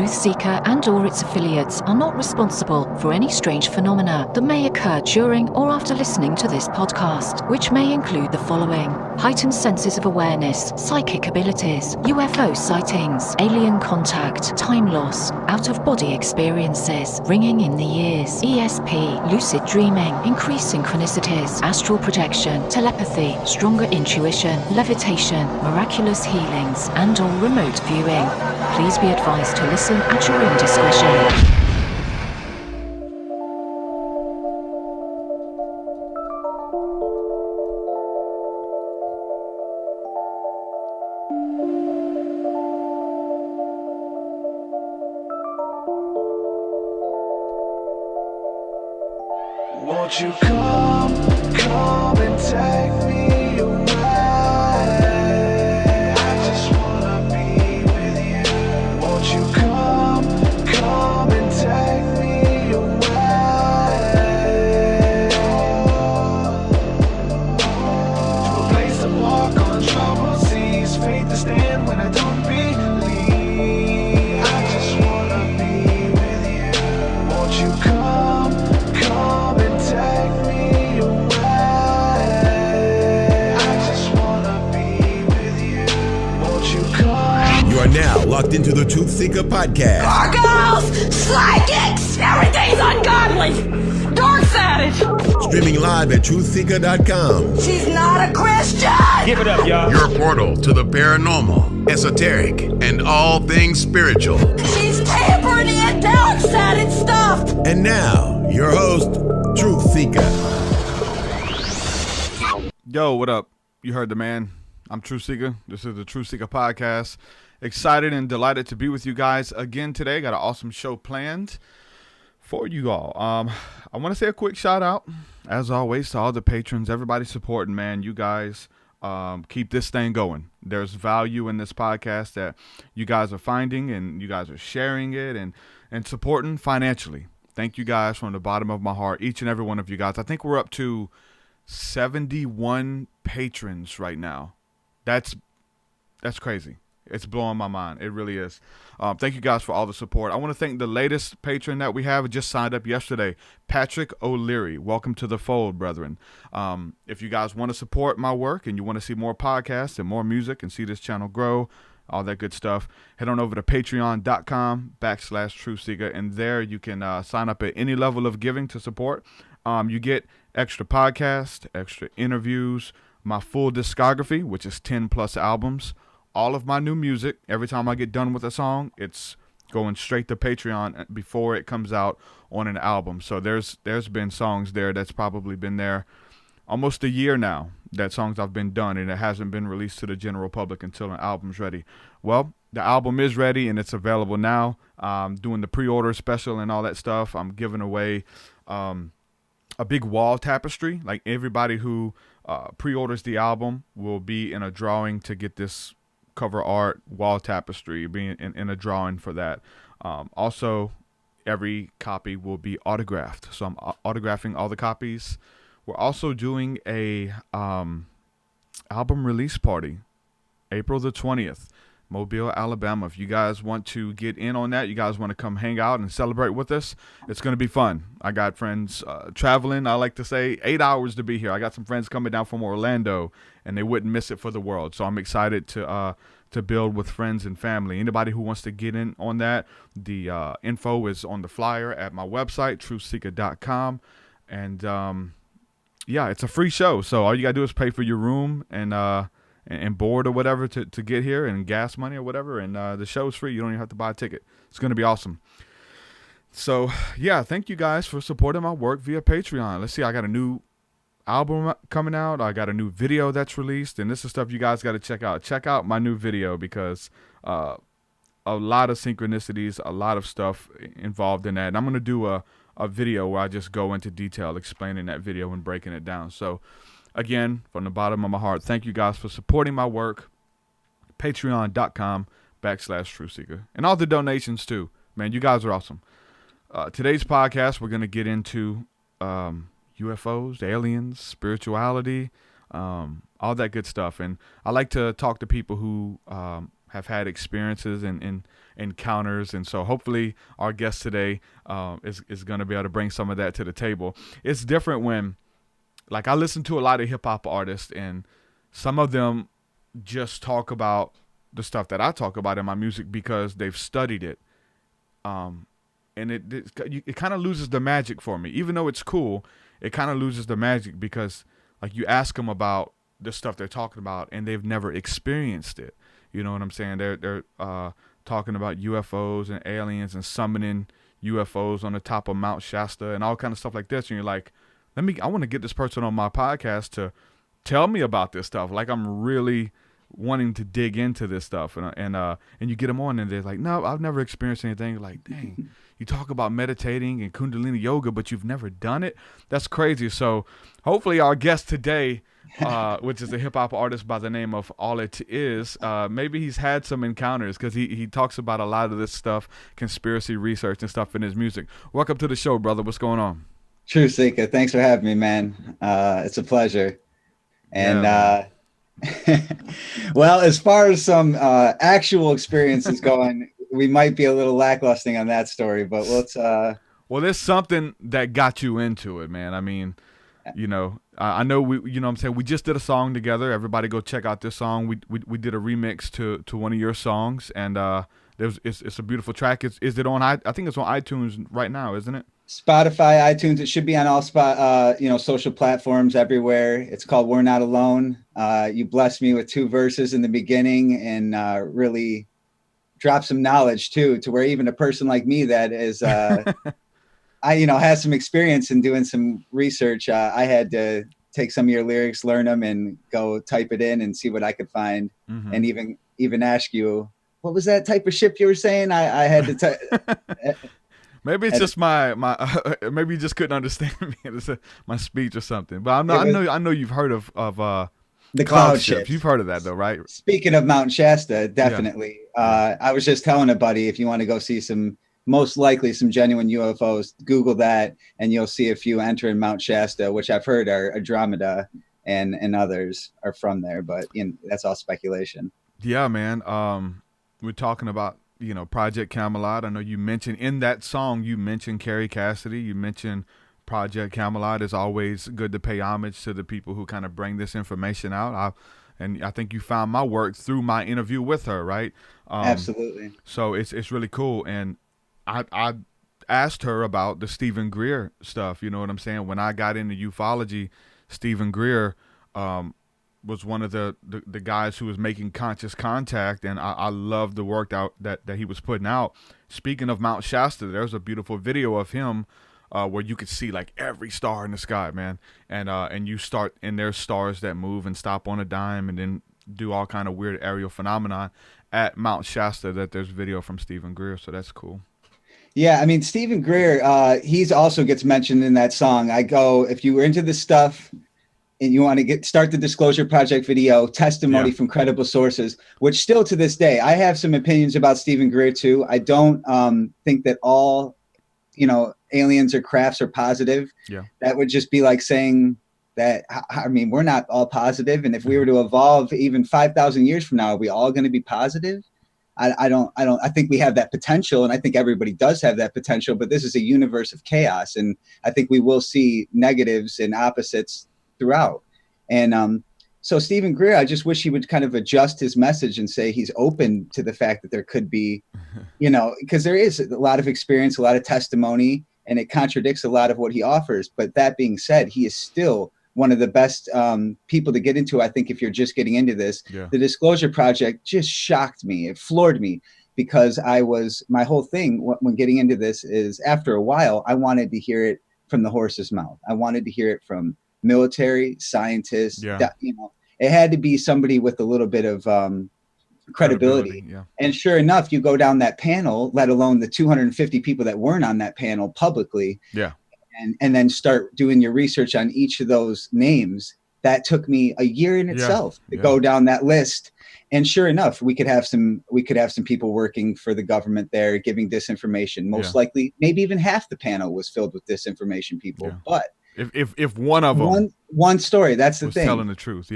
TruthSeekah and/or its affiliates are not responsible for any strange phenomena that may occur during or after listening to this podcast, which may include the following: heightened senses of awareness, psychic abilities, UFO sightings, alien contact, time loss, out-of-body experiences, ringing in the ears, ESP, lucid dreaming, increased synchronicities, astral projection, telepathy, stronger intuition, levitation, miraculous healings, and/or remote viewing. Please be advised to listen at your own discretion. Won't you come and take me away? I just wanna be with you. Won't you come and take me away? To a place to walk on troubled seas, faith to stand when I don't believe. I just wanna be with you. Won't you come and take me away. I just wanna be with you. Won't you come? You are now locked into the TruthSeekah podcast. Gargoyles! Psychics! Everything's ungodly! Dark's at it! Streaming live at TruthSeekah.com. She's not a Christian! Give it up, y'all. Your portal to the paranormal, esoteric, and all things spiritual. She's tampering in dark's at it stuff! And now, your host, TruthSeekah. Yo, what up? You heard the man. I'm TruthSeekah. This is the TruthSeekah podcast. Excited and delighted to be with you guys again today. Got an awesome show planned for you all. I want to say a quick shout out, as always, to all the patrons, everybody supporting, man. You guys keep this thing going. There's value in this podcast that you guys are finding, and you guys are sharing it and supporting financially. Thank you guys from the bottom of my heart, each and every one of you guys. I think we're up to 71 patrons right now. That's crazy. It's blowing my mind. It really is. Thank you guys for all the support. I want to thank the latest patron that we have. It just signed up yesterday, Patrick O'Leary. Welcome to the fold, brethren. If you guys want to support my work and you want to see more podcasts and more music and see this channel grow, all that good stuff, head on over to patreon.com/TruthSeekah, and there you can sign up at any level of giving to support. You get extra podcasts, extra interviews, my full discography, which is 10 plus albums, all of my new music. Every time I get done with a song, it's going straight to Patreon before it comes out on an album. So there's been songs there that's probably been there almost a year now, that songs I've been done, and it hasn't been released to the general public until an album's ready. Well, the album is ready and it's available now. Doing the pre-order special and all that stuff. I'm giving away a big wall tapestry. Like, everybody who pre-orders the album will be in a drawing to get this cover art wall tapestry, being in a drawing for that. Also, every copy will be autographed. So I'm autographing all the copies. We're also doing a album release party, April the 20th, Mobile, Alabama. If you guys want to get in on that, you guys want to come hang out and celebrate with us, it's going to be fun. I got friends traveling. I like to say 8 hours to be here. I got some friends coming down from Orlando, and they wouldn't miss it for the world. So I'm excited to build with friends and family. Anybody who wants to get in on that, the info is on the flyer at my website, TruthSeekah.com. And yeah, it's a free show. So all you got to do is pay for your room and board or whatever to get here, and gas money or whatever. And the show's free. You don't even have to buy a ticket. It's going to be awesome. So, yeah, thank you guys for supporting my work via Patreon. Let's see. I got a new album coming out. I got a new video that's released. And this is stuff you guys got to check out. Check out my new video, because a lot of synchronicities, a lot of stuff involved in that. And I'm going to do a video where I just go into detail explaining that video and breaking it down. So, again, from the bottom of my heart, thank you guys for supporting my work. Patreon.com/TruthSeekah. And all the donations too. Man, you guys are awesome. Today's podcast, we're going to get into UFOs, aliens, spirituality, all that good stuff. And I like to talk to people who have had experiences and encounters, and so hopefully our guest today is going to be able to bring some of that to the table. It's different when, like, I listen to a lot of hip hop artists, and some of them just talk about the stuff that I talk about in my music because they've studied it, and it kind of loses the magic for me. Even though it's cool, it kind of loses the magic because, like, you ask them about the stuff they're talking about, and they've never experienced it. You know what I'm saying? They're talking about UFOs and aliens and summoning UFOs on the top of Mount Shasta and all kind of stuff like this. And you're like, I want to get this person on my podcast to tell me about this stuff. Like, I'm really wanting to dig into this stuff. And you get them on, and they're like, no, I've never experienced anything. Like, dang, you talk about meditating and Kundalini yoga, but you've never done it? That's crazy. So hopefully our guest today, which is a hip-hop artist by the name of ALLiTiz, maybe he's had some encounters, because he talks about a lot of this stuff, conspiracy research and stuff in his music. Welcome to the show, brother. What's going on? TruthSeekah, thanks for having me, man. It's a pleasure. And well, as far as some actual experiences going, we might be a little lacklusting on that story, but let's well, there's something that got you into it, man. I mean, you know, I know we just did a song together. Everybody go check out this song. We did a remix to one of your songs, and it's a beautiful track. Is it on? I think it's on iTunes right now, isn't it? Spotify, iTunes. It should be on all social platforms everywhere. It's called "We're Not Alone." You blessed me with 2 verses in the beginning, and really dropped some knowledge too, to where even a person like me that is has some experience in doing some research. I had to take some of your lyrics, learn them, and go type it in and see what I could find. Mm-hmm. And even ask you, what was that type of ship you were saying? I had to maybe it's just my maybe you just couldn't understand me. It's my speech or something. But I know you've heard of the cloud ships. You've heard of that though, right? Speaking of Mount Shasta, definitely. Yeah. I was just telling a buddy, if you want to go see most likely some genuine UFOs, Google that, and you'll see a few entering Mount Shasta, which I've heard are Andromeda and others are from there, but that's all speculation. Yeah, man. We're talking about, Project Camelot. I know you mentioned in that song, you mentioned Carrie Cassidy, you mentioned Project Camelot. It's always good to pay homage to the people who kind of bring this information out. And I think you found my work through my interview with her, right? Absolutely. So it's really cool. And I asked her about the Stephen Greer stuff. You know what I'm saying? When I got into ufology, Stephen Greer was one of the guys who was making conscious contact, and I love the work that he was putting out. Speaking of Mount Shasta, there's a beautiful video of him where you could see like every star in the sky, man. And you start, and there's stars that move and stop on a dime and then do all kind of weird aerial phenomenon at Mount Shasta. That there's video from Stephen Greer, so that's cool. Yeah, I mean, Stephen Greer, he's also gets mentioned in that song. If you were into this stuff and you want to start the Disclosure Project video, testimony from credible sources, which still to this day, I have some opinions about Stephen Greer too. I don't think that all, aliens or crafts are positive. Yeah. That would just be like saying that, I mean, we're not all positive. And if we were to evolve even 5,000 years from now, are we all going to be positive? I think we have that potential, and I think everybody does have that potential, but this is a universe of chaos. And I think we will see negatives and opposites throughout. And so Stephen Greer, I just wish he would kind of adjust his message and say he's open to the fact that there could be, because there is a lot of experience, a lot of testimony, and it contradicts a lot of what he offers. But that being said, he is still one of the best people to get into. I think if you're just getting into this, the Disclosure Project just shocked me. It floored me, because my whole thing when getting into this is, after a while, I wanted to hear it from the horse's mouth. I wanted to hear it from military scientists. It had to be somebody with a little bit of credibility. And sure enough, you go down that panel, let alone the 250 people that weren't on that panel publicly. And then start doing your research on each of those names. That took me a year in itself to go down that list. And sure enough, we could have some people working for the government there giving disinformation. Most likely, maybe even half the panel was filled with disinformation people. But if one of them one story, that's the thing, telling the truth.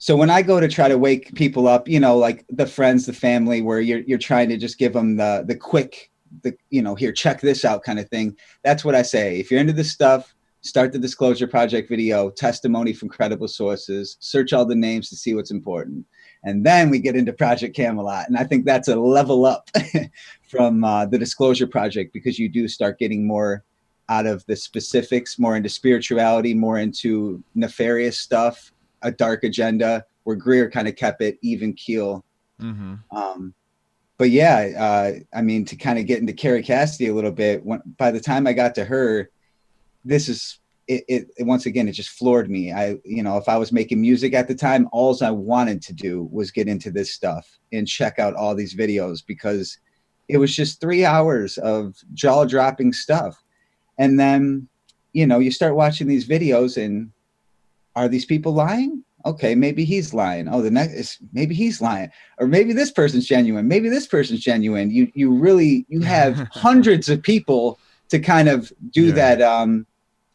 So when I go to try to wake people up, you know, like the friends, the family, where you're trying to just give them the quick, here, check this out kind of thing. That's what I say. If you're into this stuff, start the Disclosure Project video, testimony from credible sources, search all the names to see what's important. And then we get into Project Camelot. And I think that's a level up from the Disclosure Project, because you do start getting more out of the specifics, more into spirituality, more into nefarious stuff, a dark agenda, where Greer kind of kept it even keel. But yeah, I mean, to kind of get into Carrie Cassidy a little bit, by the time I got to her, this is it once again, it just floored me. If I was making music at the time, all I wanted to do was get into this stuff and check out all these videos, because it was just 3 hours of jaw-dropping stuff. And then, you start watching these videos, and are these people lying? Okay, maybe he's lying. Oh, the next is maybe he's lying, or maybe this person's genuine. Maybe this person's genuine. You have hundreds of people to kind of do that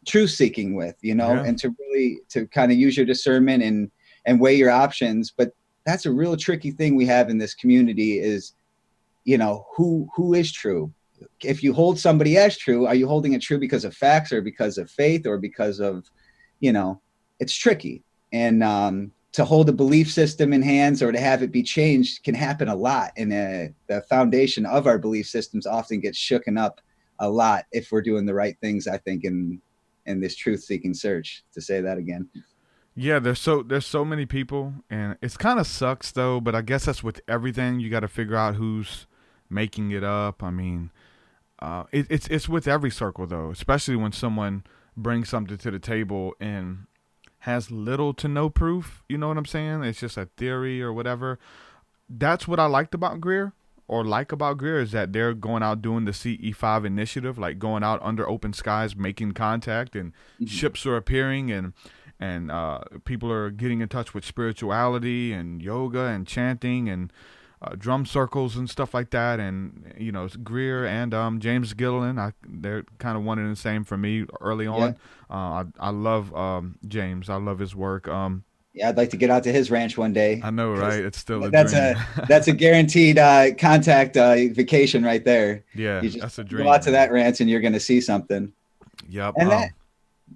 truth seeking with, and to kind of use your discernment and weigh your options. But that's a real tricky thing we have in this community is, who is true? If you hold somebody as true, are you holding it true because of facts or because of faith or because of, it's tricky. And to hold a belief system in hands or to have it be changed can happen a lot. And the foundation of our belief systems often gets shooken up a lot if we're doing the right things, I think, in this truth-seeking search, to say that again. Yeah, there's so many people, and it's kind of sucks though, but I guess that's with everything. You got to figure out who's making it up. I mean, it's with every circle though, especially when someone brings something to the table and has little to no proof. You know what I'm saying? It's just a theory or whatever. That's what I liked about Greer, is that they're going out doing the CE5 initiative, like going out under open skies, making contact, and ships are appearing, and people are getting in touch with spirituality and yoga and chanting and drum circles and stuff like that. And Greer and James Gilliland, they're kind of one and the same for me early on. I love James. I love his work. I'd like to get out to his ranch one day. I know, right? It's still a dream. That's a guaranteed contact vacation right there. Yeah, you just that's a dream. Go out to that ranch and you're going to see something. Yep. And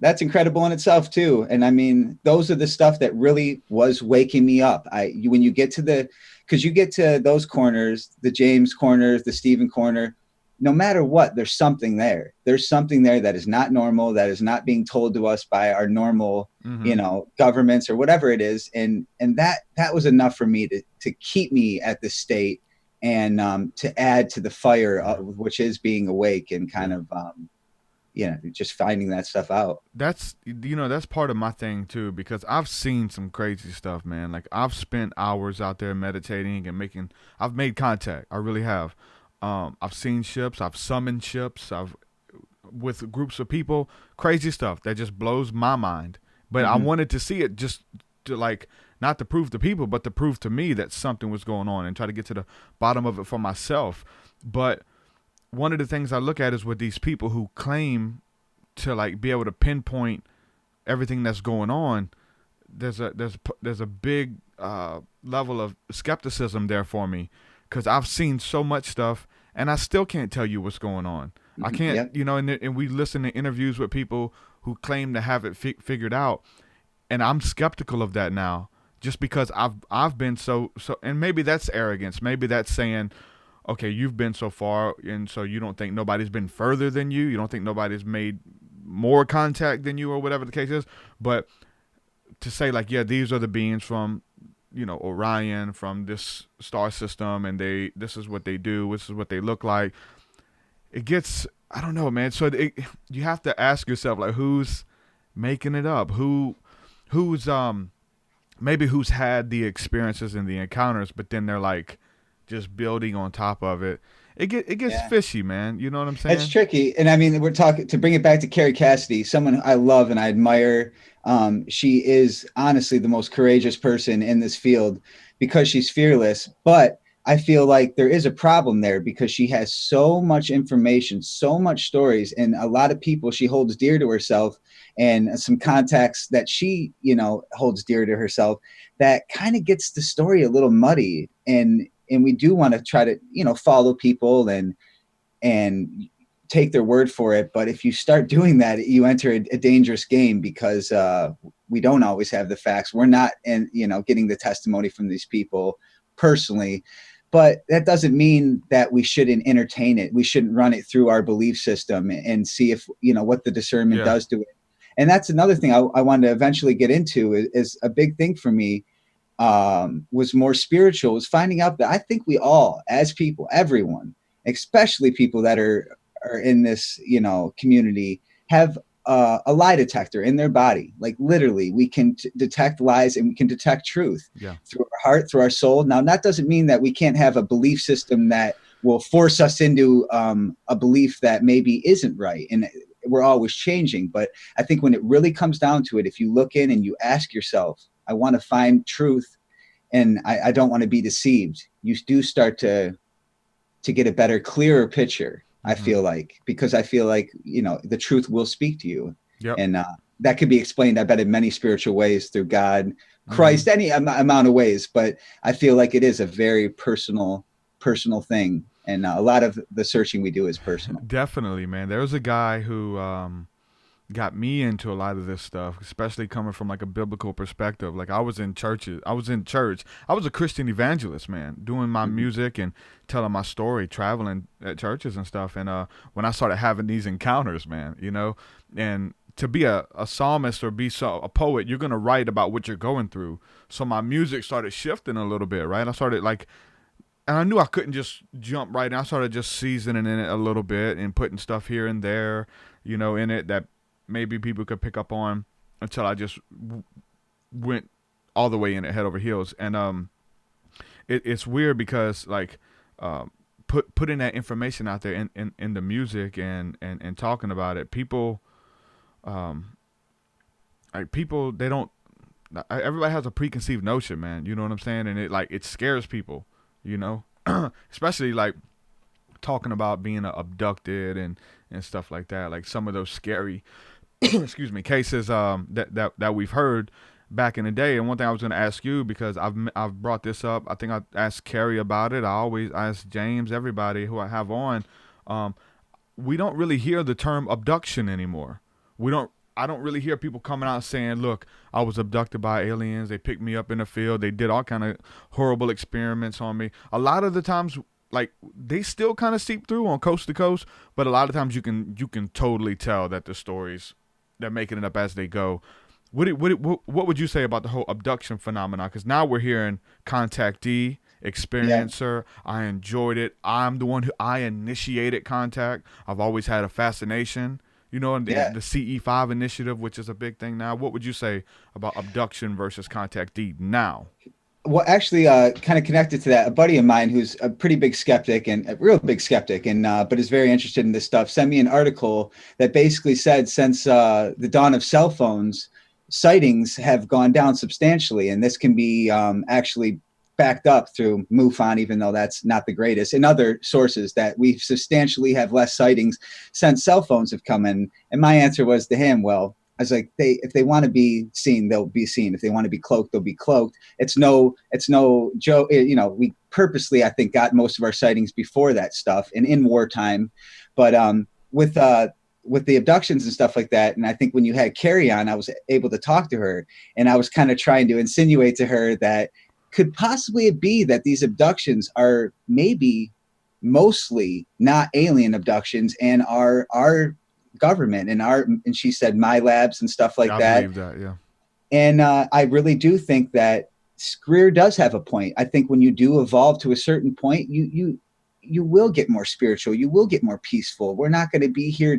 that's incredible in itself too. And I mean, those are the stuff that really was waking me up. When you get to because you get to those corners, the James corners, the Steven corner, no matter what, there's something there. There's something there that is not normal, that is not being told to us by our normal, governments or whatever it is. And that was enough for me to keep me at the state and to add to the fire, which is being awake and kind of, just finding that stuff out. That's part of my thing too, because I've seen some crazy stuff, man. Like I've spent hours out there meditating and I've made contact. I really have. I've seen ships. I've summoned ships. With groups of people, crazy stuff that just blows my mind. But I wanted to see it just to not to prove to people, but to prove to me that something was going on and try to get to the bottom of it for myself. But one of the things I look at is with these people who claim to be able to pinpoint everything that's going on. There's a big level of skepticism there for me, because I've seen so much stuff and I still can't tell you what's going on. I can't, and we listen to interviews with people who claim to have it figured out, and I'm skeptical of that now, just because I've been so, and maybe that's arrogance. Maybe that's saying, okay, you've been so far, and so you don't think nobody's been further than you. You don't think nobody's made more contact than you, or whatever the case is. But to say these are the beings from, Orion, from this star system, and this is what they do, this is what they look like. It gets, I don't know, man. So you have to ask yourself, who's making it up? Who's had the experiences and the encounters, but then they're just building on top of it. It gets fishy, man. You know what I'm saying? It's tricky. And I mean, we're talking, to bring it back to Carrie Cassidy, someone I love and I admire. She is honestly the most courageous person in this field because she's fearless. But I feel like there is a problem there because she has so much information, so much stories, and a lot of people she holds dear to herself, and some contacts that she, holds dear to herself, that kind of gets the story a little muddy. And we do want to try to, follow people and take their word for it. But if you start doing that, you enter a dangerous game because we don't always have the facts. We're not, getting the testimony from these people personally. But that doesn't mean that we shouldn't entertain it. We shouldn't run it through our belief system and see if, what the discernment does to it. And that's another thing I wanted to eventually get into is a big thing for me, was more spiritual, was finding out that I think we all, as people, everyone, especially people that are in this, community, have a lie detector in their body. Like literally, we can detect lies and we can detect truth through our heart, through our soul. Now, that doesn't mean that we can't have a belief system that will force us into a belief that maybe isn't right. And we're always changing. But I think when it really comes down to it, if you look in and you ask yourself, I want to find truth and I don't want to be deceived, you do start to get a better, clearer picture. I feel like, because I feel like, the truth will speak to you. Yep. And that could be explained, I bet, in many spiritual ways through God, Christ, any amount of ways. But I feel like it is a very personal thing. And a lot of the searching we do is personal. Definitely, man. There was a guy who got me into a lot of this stuff, especially coming from like a biblical perspective. Like I was in church. I was a Christian evangelist, man, doing my music and telling my story, traveling at churches and stuff. And when I started having these encounters, man, and to be a psalmist or be a poet, you're going to write about what you're going through. So my music started shifting a little bit, right? I started and I knew I couldn't just jump right in. I started just seasoning in it a little bit and putting stuff here and there, in it that maybe people could pick up on, until I just went all the way in it head over heels. And it's weird because putting that information out there in the music and talking about it, people they don't, everybody has a preconceived notion, man. You know what I'm saying? And it scares people, especially talking about being abducted and stuff like that. Like some of those scary excuse me, cases that we've heard back in the day. And one thing I was going to ask you, because I've brought this up, I think I asked Carrie about it, I always ask James, everybody who I have on, we don't really hear the term abduction anymore. I don't really hear people coming out saying, look, I was abducted by aliens, they picked me up in the field, they did all kind of horrible experiments on me. A lot of the times, they still kind of seep through on coast to coast, but a lot of times you can totally tell that the stories, they're making it up as they go. What would you say about the whole abduction phenomenon? Because now we're hearing contactee, experiencer. Yeah. I enjoyed it. I'm the one I initiated contact. I've always had a fascination. The CE5 initiative, which is a big thing now. What would you say about abduction versus contactee now? Well, actually, kind of connected to that, a buddy of mine who's a pretty big skeptic, and a real big skeptic, and but is very interested in this stuff, sent me an article that basically said since the dawn of cell phones, sightings have gone down substantially, and this can be actually backed up through MUFON, even though that's not the greatest, and other sources, that we substantially have less sightings since cell phones have come in. And my answer was to him, well, I was like, if they want to be seen, they'll be seen. If they want to be cloaked, they'll be cloaked. It's no joke. We purposely, I think, got most of our sightings before that stuff and in wartime. But with the abductions and stuff like that, and I think when you had Carrie on, I was able to talk to her, and I was kind of trying to insinuate to her that could possibly it be that these abductions are maybe mostly not alien abductions and our government and she said my labs and stuff like that. I believe that, yeah. And I really do think that Greer does have a point. I think when you do evolve to a certain point, you will get more spiritual. You will get more peaceful. We're not going to be here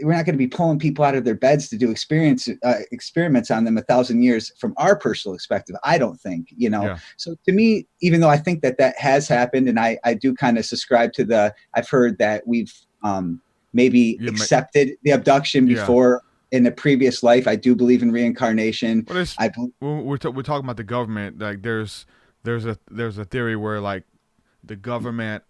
we're not going to be pulling people out of their beds to do experiments on them 1,000 years from our personal perspective. I don't think, Yeah. So to me, even though I think that has happened, and I do kind of subscribe to I've heard that we've maybe accepted the abduction before in a previous life. I do believe in reincarnation. Well, we're talking about the government. Like there's there's a theory where like the government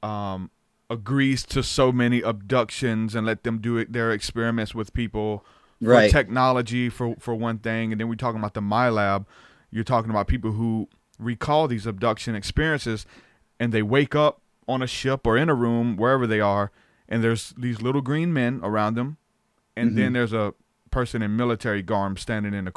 agrees to so many abductions and let them do their experiments with people for Right. technology for one thing, and then we're talking about the MyLab. You're talking about people who recall these abduction experiences, and they wake up on a ship or in a room wherever they are, and there's these little green men around them, and then there's a person in military garb standing in the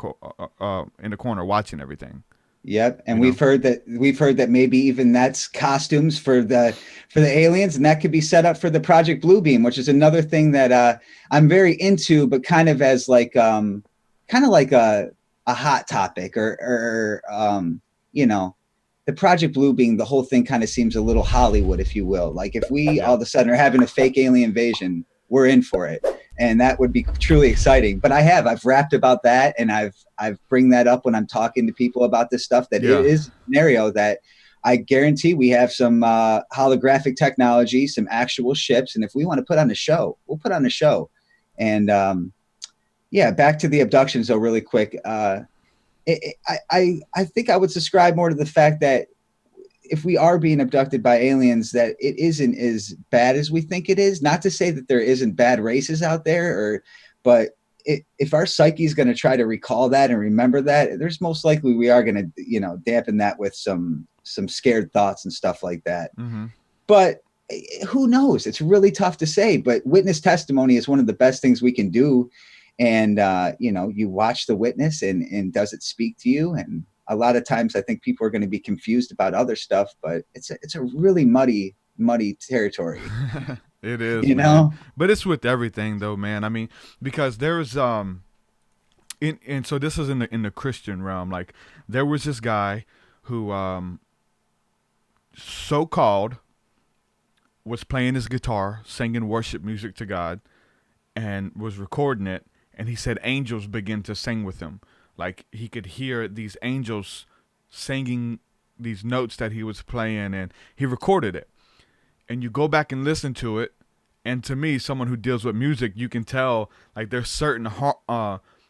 corner watching everything. Yep, and we've heard that maybe even that's costumes for the aliens, and that could be set up for the Project Bluebeam, which is another thing that I'm very into, but kind of as like kind of like a hot topic, or you know, the Project Bluebeam. The whole thing kind of seems a little Hollywood, if you will. Like if we all of a sudden are having a fake alien invasion, we're in for it. And that would be truly exciting. But I've rapped about that, and I've bring that up when I'm talking to people about this stuff, that it is a scenario that I guarantee we have some holographic technology, some actual ships. And if we want to put on a show, we'll put on a show. And back to the abductions though, really quick. I think I would subscribe more to the fact that if we are being abducted by aliens, that it isn't as bad as we think it is. Not to say that there isn't bad races out there, but if our psyche is going to try to recall that and remember that, there's most likely we are going to, dampen that with some scared thoughts and stuff like that. Mm-hmm. But who knows? It's really tough to say. But witness testimony is one of the best things we can do. And you watch the witness, and does it speak to you? And a lot of times I think people are going to be confused about other stuff, but it's a really muddy territory. It is, you know, but it's with everything though, man. I mean, because there's and so this is in the Christian realm. Like there was this guy who so-called was playing his guitar, singing worship music to God, and was recording it, and he said angels began to sing with him. Like he could hear these angels singing these notes that he was playing, and he recorded it. And you go back and listen to it, and to me, someone who deals with music, you can tell like there's certain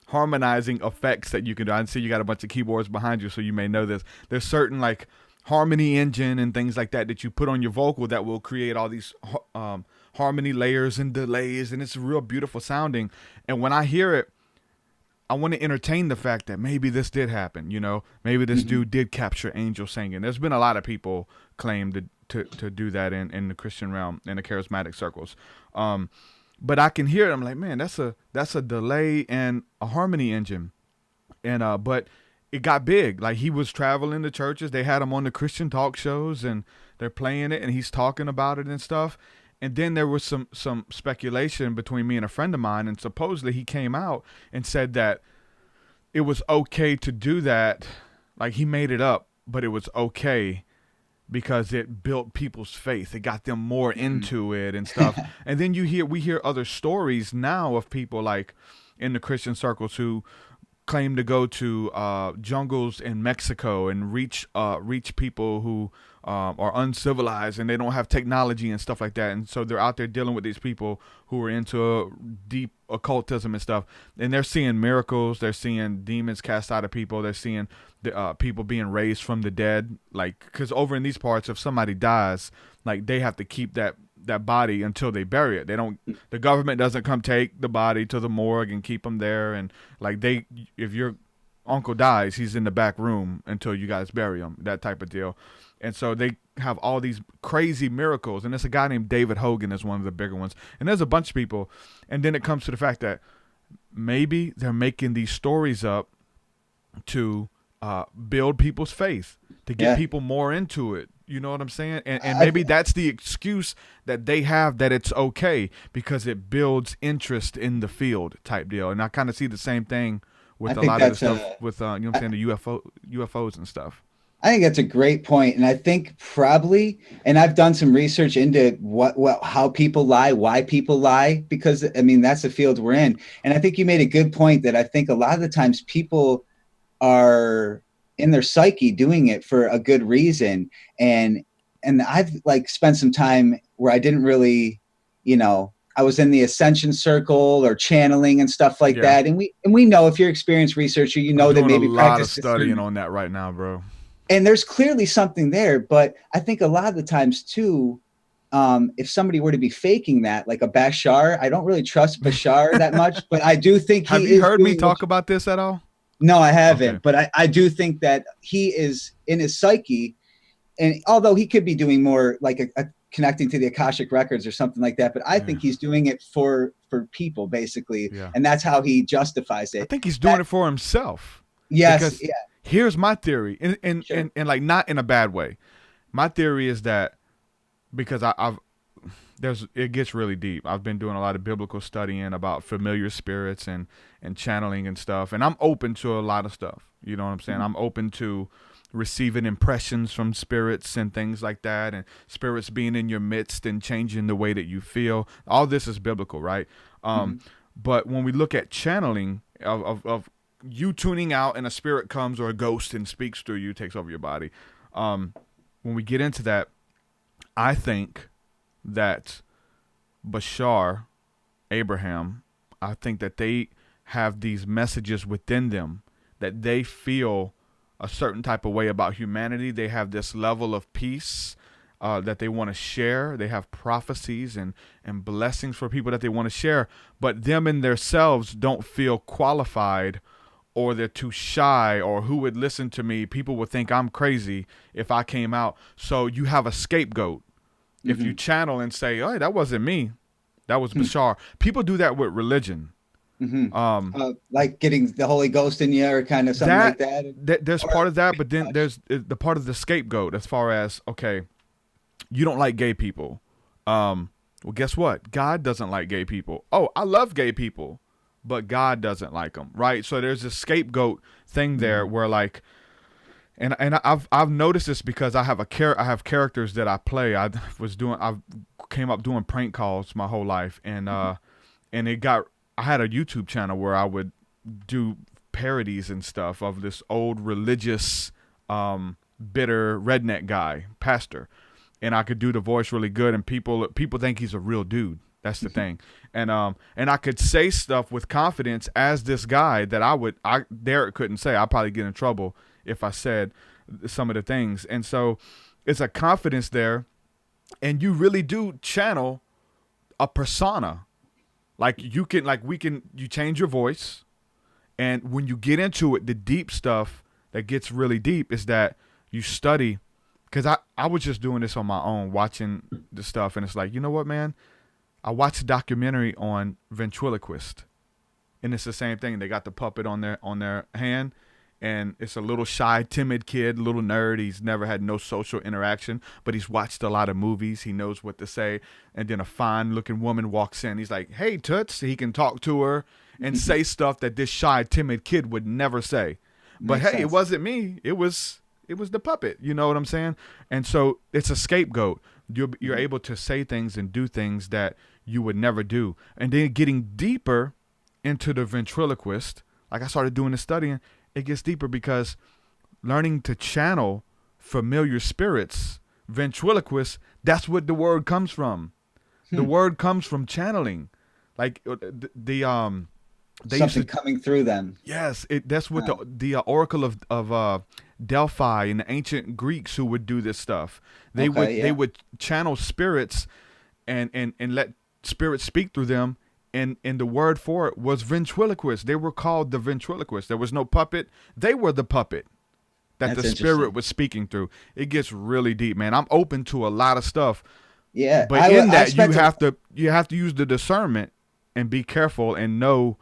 harmonizing effects that you can do. I see you got a bunch of keyboards behind you, so you may know this. There's certain like harmony engine and things like that you put on your vocal that will create all these harmony layers and delays, and it's real beautiful sounding. And when I hear it, I want to entertain the fact that maybe this did happen, maybe this dude did capture angel singing. There's been a lot of people claim to do that in the Christian realm, in the charismatic circles. But I can hear it. I'm like, man, that's a delay and a harmony engine. And but it got big. Like he was traveling to churches. They had him on the Christian talk shows, and they're playing it, and he's talking about it and stuff. And then there was some speculation between me and a friend of mine, and supposedly he came out and said that it was okay to do that. Like he made it up, but it was okay because it built people's faith. It got them more into it and stuff. And then we hear other stories now of people like in the Christian circles who claim to go to jungles in Mexico and reach people who are uncivilized, and they don't have technology and stuff like that. And so they're out there dealing with these people who are into deep occultism and stuff. And they're seeing miracles. They're seeing demons cast out of people. They're seeing people being raised from the dead. Like, because over in these parts, if somebody dies, like they have to keep that body until they bury it. The government doesn't come take the body to the morgue and keep them there. And like if your uncle dies, he's in the back room until you guys bury him, that type of deal. And so they have all these crazy miracles. And there's a guy named David Hogan is one of the bigger ones. And there's a bunch of people. And then it comes to the fact that maybe they're making these stories up to build people's faith, to get people more into it. You know what I'm saying? And maybe that's the excuse that they have, that it's okay because it builds interest in the field type deal. And I kind of see the same thing with a lot of the stuff with, you know what I'm saying, the UFOs and stuff. I think that's a great point. And I think probably, and I've done some research into how people lie, why people lie, because I mean, that's the field we're in. And I think you made a good point that I think a lot of the times people are in their psyche doing it for a good reason. And I've like spent some time where I didn't really, I was in the ascension circle or channeling and stuff like that. And we know, if you're an experienced researcher, that maybe a lot of studying on that right now, bro. And there's clearly something there, but I think a lot of the times too, if somebody were to be faking that, like a Bashar, I don't really trust Bashar that much, but I do think Have he you is heard me doing talk about this at all? No, I haven't, Okay. but I do think that he is in his psyche, and although he could be doing more like a connecting to the Akashic records or something like that, but I think he's doing it for people basically, and that's how he justifies it. I think he's doing it for himself. Yes, because yeah. Here's my theory, and Sure. like not in a bad way. My theory is that because it gets really deep. I've been doing a lot of biblical studying about familiar spirits and channeling and stuff, and I'm open to a lot of stuff. You know what I'm saying? I'm open to receiving impressions from spirits and things like that, and spirits being in your midst and changing the way that you feel. All this is biblical, right? But when we look at channeling of you tuning out and a spirit comes or a ghost and speaks through you, takes over your body. When we get into that, I think that Bashar, Abraham, I think that they have these messages within them that they feel a certain type of way about humanity. They have this level of peace that they want to share. They have prophecies and blessings for people that they want to share, but them in themselves don't feel qualified, or they're too shy, or who would listen to me? People would think I'm crazy if I came out. So you have a scapegoat. If you channel and say, oh, that wasn't me, that was Bashar. People do that with religion. Like getting the Holy Ghost in you or kind of something like that. There's part of that, but then there's the part of the scapegoat as far as, okay, you don't like gay people. Well, guess what? God doesn't like gay people. Oh, I love gay people, but God doesn't like them, right? So there's a scapegoat thing there where like, and I've noticed this because I have characters that I play. I came up doing prank calls my whole life, and I had a YouTube channel where I would do parodies and stuff of this old religious, bitter redneck guy, pastor, and I could do the voice really good, and people think he's a real dude. That's the thing. And I could say stuff with confidence as this guy that Derek couldn't say. I'd probably get in trouble if I said some of the things. And so it's a confidence there, and you really do channel a persona. Like you change your voice, and when you get into it, the deep stuff that gets really deep is that you study. Because I was just doing this on my own, watching the stuff, and it's like, you know what, man? I watched a documentary on ventriloquist, and it's the same thing. They got the puppet on their hand, and it's a little shy, timid kid, little nerd. He's never had no social interaction, but he's watched a lot of movies. He knows what to say. And then a fine-looking woman walks in. He's like, hey, Toots. He can talk to her and say stuff that this shy, timid kid would never say. But hey, it wasn't me. It was the puppet. You know what I'm saying? And so it's a scapegoat. You're able to say things and do things that you would never do. And then getting deeper into the ventriloquist, like I started doing the studying, it gets deeper because learning to channel familiar spirits, ventriloquist, that's what the word comes from. The word comes from channeling. Like they something coming through them. Yes, that's what the oracle of Delphi and the ancient Greeks who would do this stuff. They would channel spirits and let spirits speak through them. And the word for it was ventriloquist. They were called the ventriloquist. There was no puppet. They were the puppet that the spirit was speaking through. It gets really deep, man. I'm open to a lot of stuff. Yeah, but you have to use the discernment and be careful and know.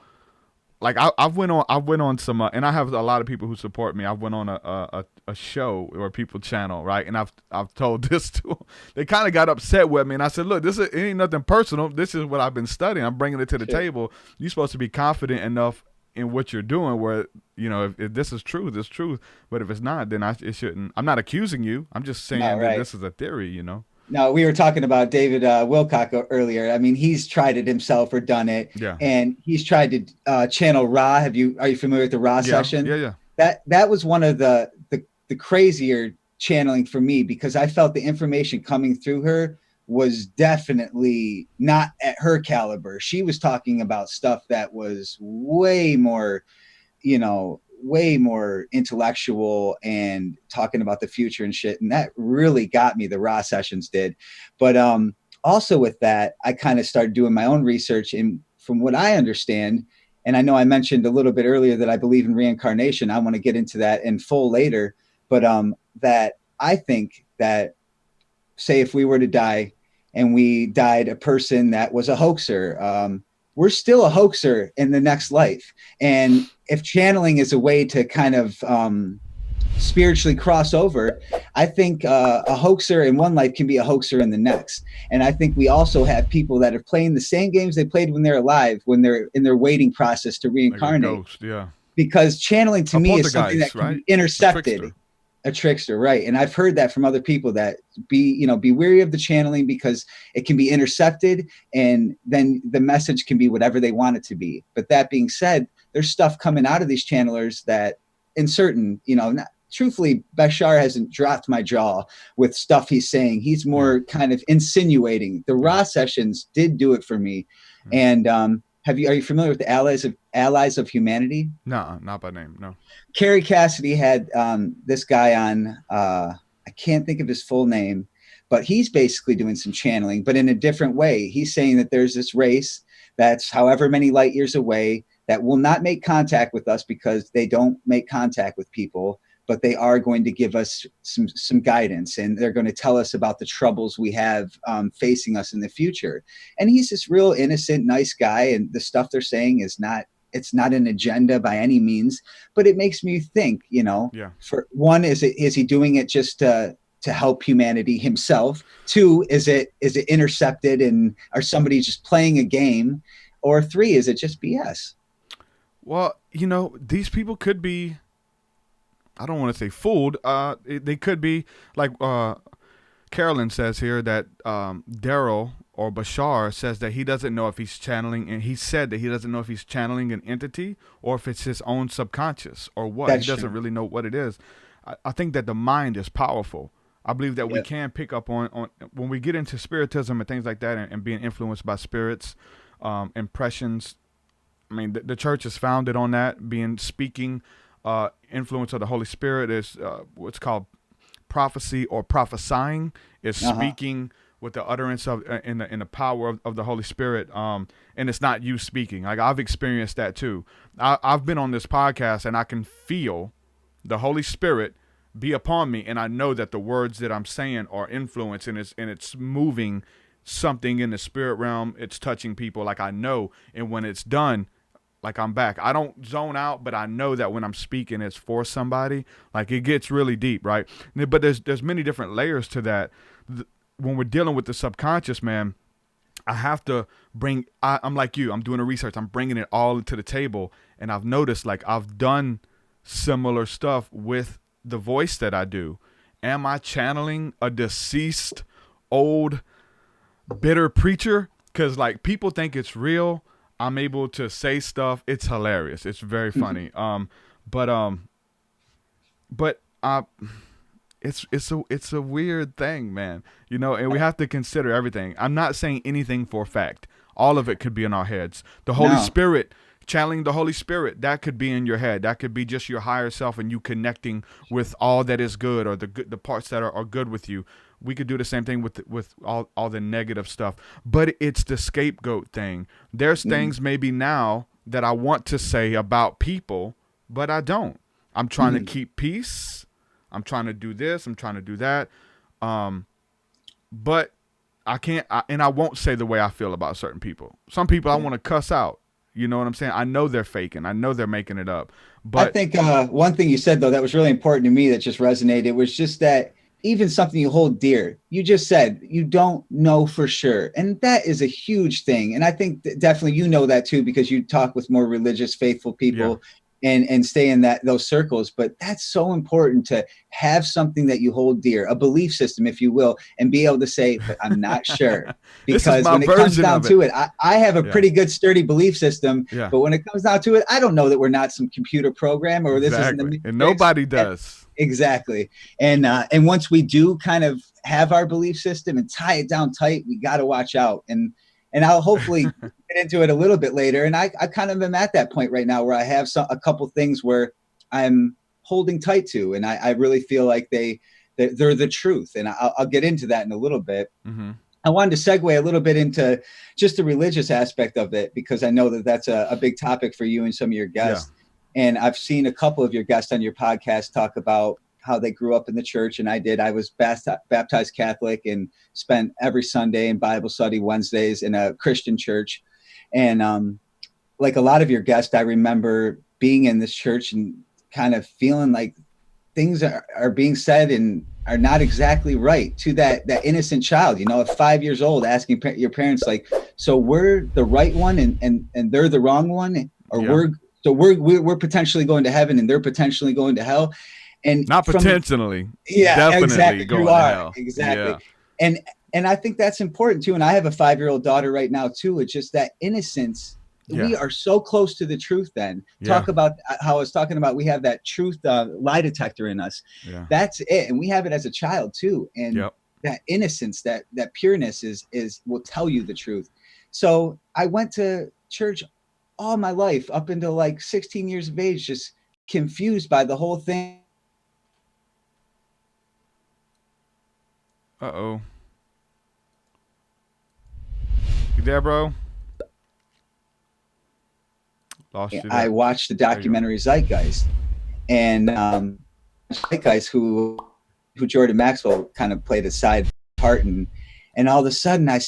Like I went on some, and I have a lot of people who support me. I went on a show where people channel, right? And I've told this to them. They kind of got upset with me, and I said, look, it ain't nothing personal. This is what I've been studying. I'm bringing it to the table. You're supposed to be confident enough in what you're doing where, you know, if this is truth, it's truth. But if it's not, then it shouldn't. I'm not accusing you. I'm just saying that this is a theory, you know. No, we were talking about David Wilcock earlier. I mean, he's tried it himself or done it, and he's tried to channel Ra. Are you familiar with the Ra session? Yeah. That was one of the crazier channeling for me, because I felt the information coming through her was definitely not at her caliber. She was talking about stuff that was way more, you know, way more intellectual and talking about the future and shit. And that really got me, the Ra sessions did. But also with that, I kind of started doing my own research. And from what I understand, and I know I mentioned a little bit earlier that I believe in reincarnation. I want to get into that in full later. But that I think that, say, if we were to die and we died a person that was a hoaxer, we're still a hoaxer in the next life. And if channeling is a way to kind of spiritually cross over, I think a hoaxer in one life can be a hoaxer in the next. And I think we also have people that are playing the same games they played when they're alive, when they're in their waiting process to reincarnate. Like a ghost, yeah. Because channeling to me is something that can be intercepted. A trickster, right? And I've heard that from other people, that be wary of the channeling because it can be intercepted, and then the message can be whatever they want it to be. But that being said, there's stuff coming out of these channelers that, in certain, truthfully, Bashar hasn't dropped my jaw with stuff he's saying. He's more kind of insinuating. The Ra sessions did do it for me. And are you familiar with the Allies of Humanity? No, not by name. No. Carrie Cassidy had this guy on. I can't think of his full name, but he's basically doing some channeling, but in a different way. He's saying that there's this race that's however many light years away that will not make contact with us because they don't make contact with people, but they are going to give us some guidance, and they're going to tell us about the troubles we have facing us in the future. And he's this real innocent, nice guy, and the stuff they're saying is it's not an agenda by any means, but it makes me think, for one, is he doing it just to help humanity himself? Two, is it intercepted and are somebody just playing a game? Or three, is it just BS? Well, these people could be, I don't want to say fooled. They could be, like Carolyn says here, that Daryl or Bashar says that he doesn't know if he's channeling, and he said that he doesn't know if he's channeling an entity or if it's his own subconscious or what. He doesn't really know what it is. I think that the mind is powerful. I believe that we can pick up on when we get into spiritism and things like that, and being influenced by spirits, impressions. I mean, the church is founded on that, speaking influence of the Holy Spirit is what's called prophecy or prophesying, is speaking with the utterance of in the power of the Holy Spirit, and it's not you speaking. Like, I've experienced that too. I've been on this podcast and I can feel the Holy Spirit be upon me, and I know that the words that I'm saying are influence, and it's moving something in the spirit realm. It's touching people, like I know, and when it's done, like I'm back. I don't zone out, but I know that when I'm speaking, it's for somebody. Like, it gets really deep, right? But there's many different layers to that. When we're dealing with the subconscious, man, I have to bring, I'm like you, I'm doing a research. I'm bringing it all to the table. And I've noticed, like, I've done similar stuff with the voice that I do. Am I channeling a deceased, old, bitter preacher? Because, like, people think it's real. I'm able to say stuff. It's hilarious. It's very funny. It's a weird thing, man. And we have to consider everything. I'm not saying anything for a fact. All of it could be in our heads. The Holy Spirit, channeling the Holy Spirit, that could be in your head. That could be just your higher self and you connecting with all that is good, or the parts that are good with you. We could do the same thing with all the negative stuff. But it's the scapegoat thing. There's things maybe now that I want to say about people, but I don't. I'm trying to keep peace. I'm trying to do this. I'm trying to do that. But I can't, and I won't say the way I feel about certain people. Some people I want to cuss out. You know what I'm saying? I know they're faking. I know they're making it up. But I think one thing you said, though, that was really important to me that just resonated was just that even something you hold dear, you just said you don't know for sure. And that is a huge thing. And I think definitely you know that, too, because you talk with more religious, faithful people. And stay in those circles. But that's so important, to have something that you hold dear, a belief system, if you will, and be able to say, but I'm not sure. Because when it comes down to it, I have a pretty good, sturdy belief system. Yeah. But when it comes down to it, I don't know that we're not some computer program, or this isn't the and nobody does. Exactly. And once we do kind of have our belief system and tie it down tight, we got to watch out. And I'll hopefully get into it a little bit later. And I kind of am at that point right now where I have a couple things where I'm holding tight to, and I really feel like they're the truth. And I'll get into that in a little bit. Mm-hmm. I wanted to segue a little bit into just the religious aspect of it, because I know that that's a big topic for you and some of your guests. Yeah. And I've seen a couple of your guests on your podcast talk about how they grew up in the church. And I was baptized Catholic and spent every Sunday in Bible study Wednesdays in a Christian church. And like a lot of your guests, I remember being in this church and kind of feeling like things are being said and are not exactly right to that innocent child, you know, at 5 years old, asking your parents, like, so we're the right one and they're the wrong one, or we're potentially going to heaven and they're potentially going to hell. And not potentially, definitely exactly, going to hell. Exactly. Yeah. And I think that's important too. And I have a 5-year-old daughter right now too. It's just that innocence. Yeah. We are so close to the truth then. Talk about how I was talking about, we have that truth lie detector in us. Yeah. That's it. And we have it as a child too. And that innocence, that pureness will tell you the truth. So I went to church all my life up until like 16 years of age, just confused by the whole thing. Uh-oh. You there, bro? I watched the documentary Zeitgeist, and Zeitgeist, who Jordan Maxwell kind of played a side part in, and all of a sudden I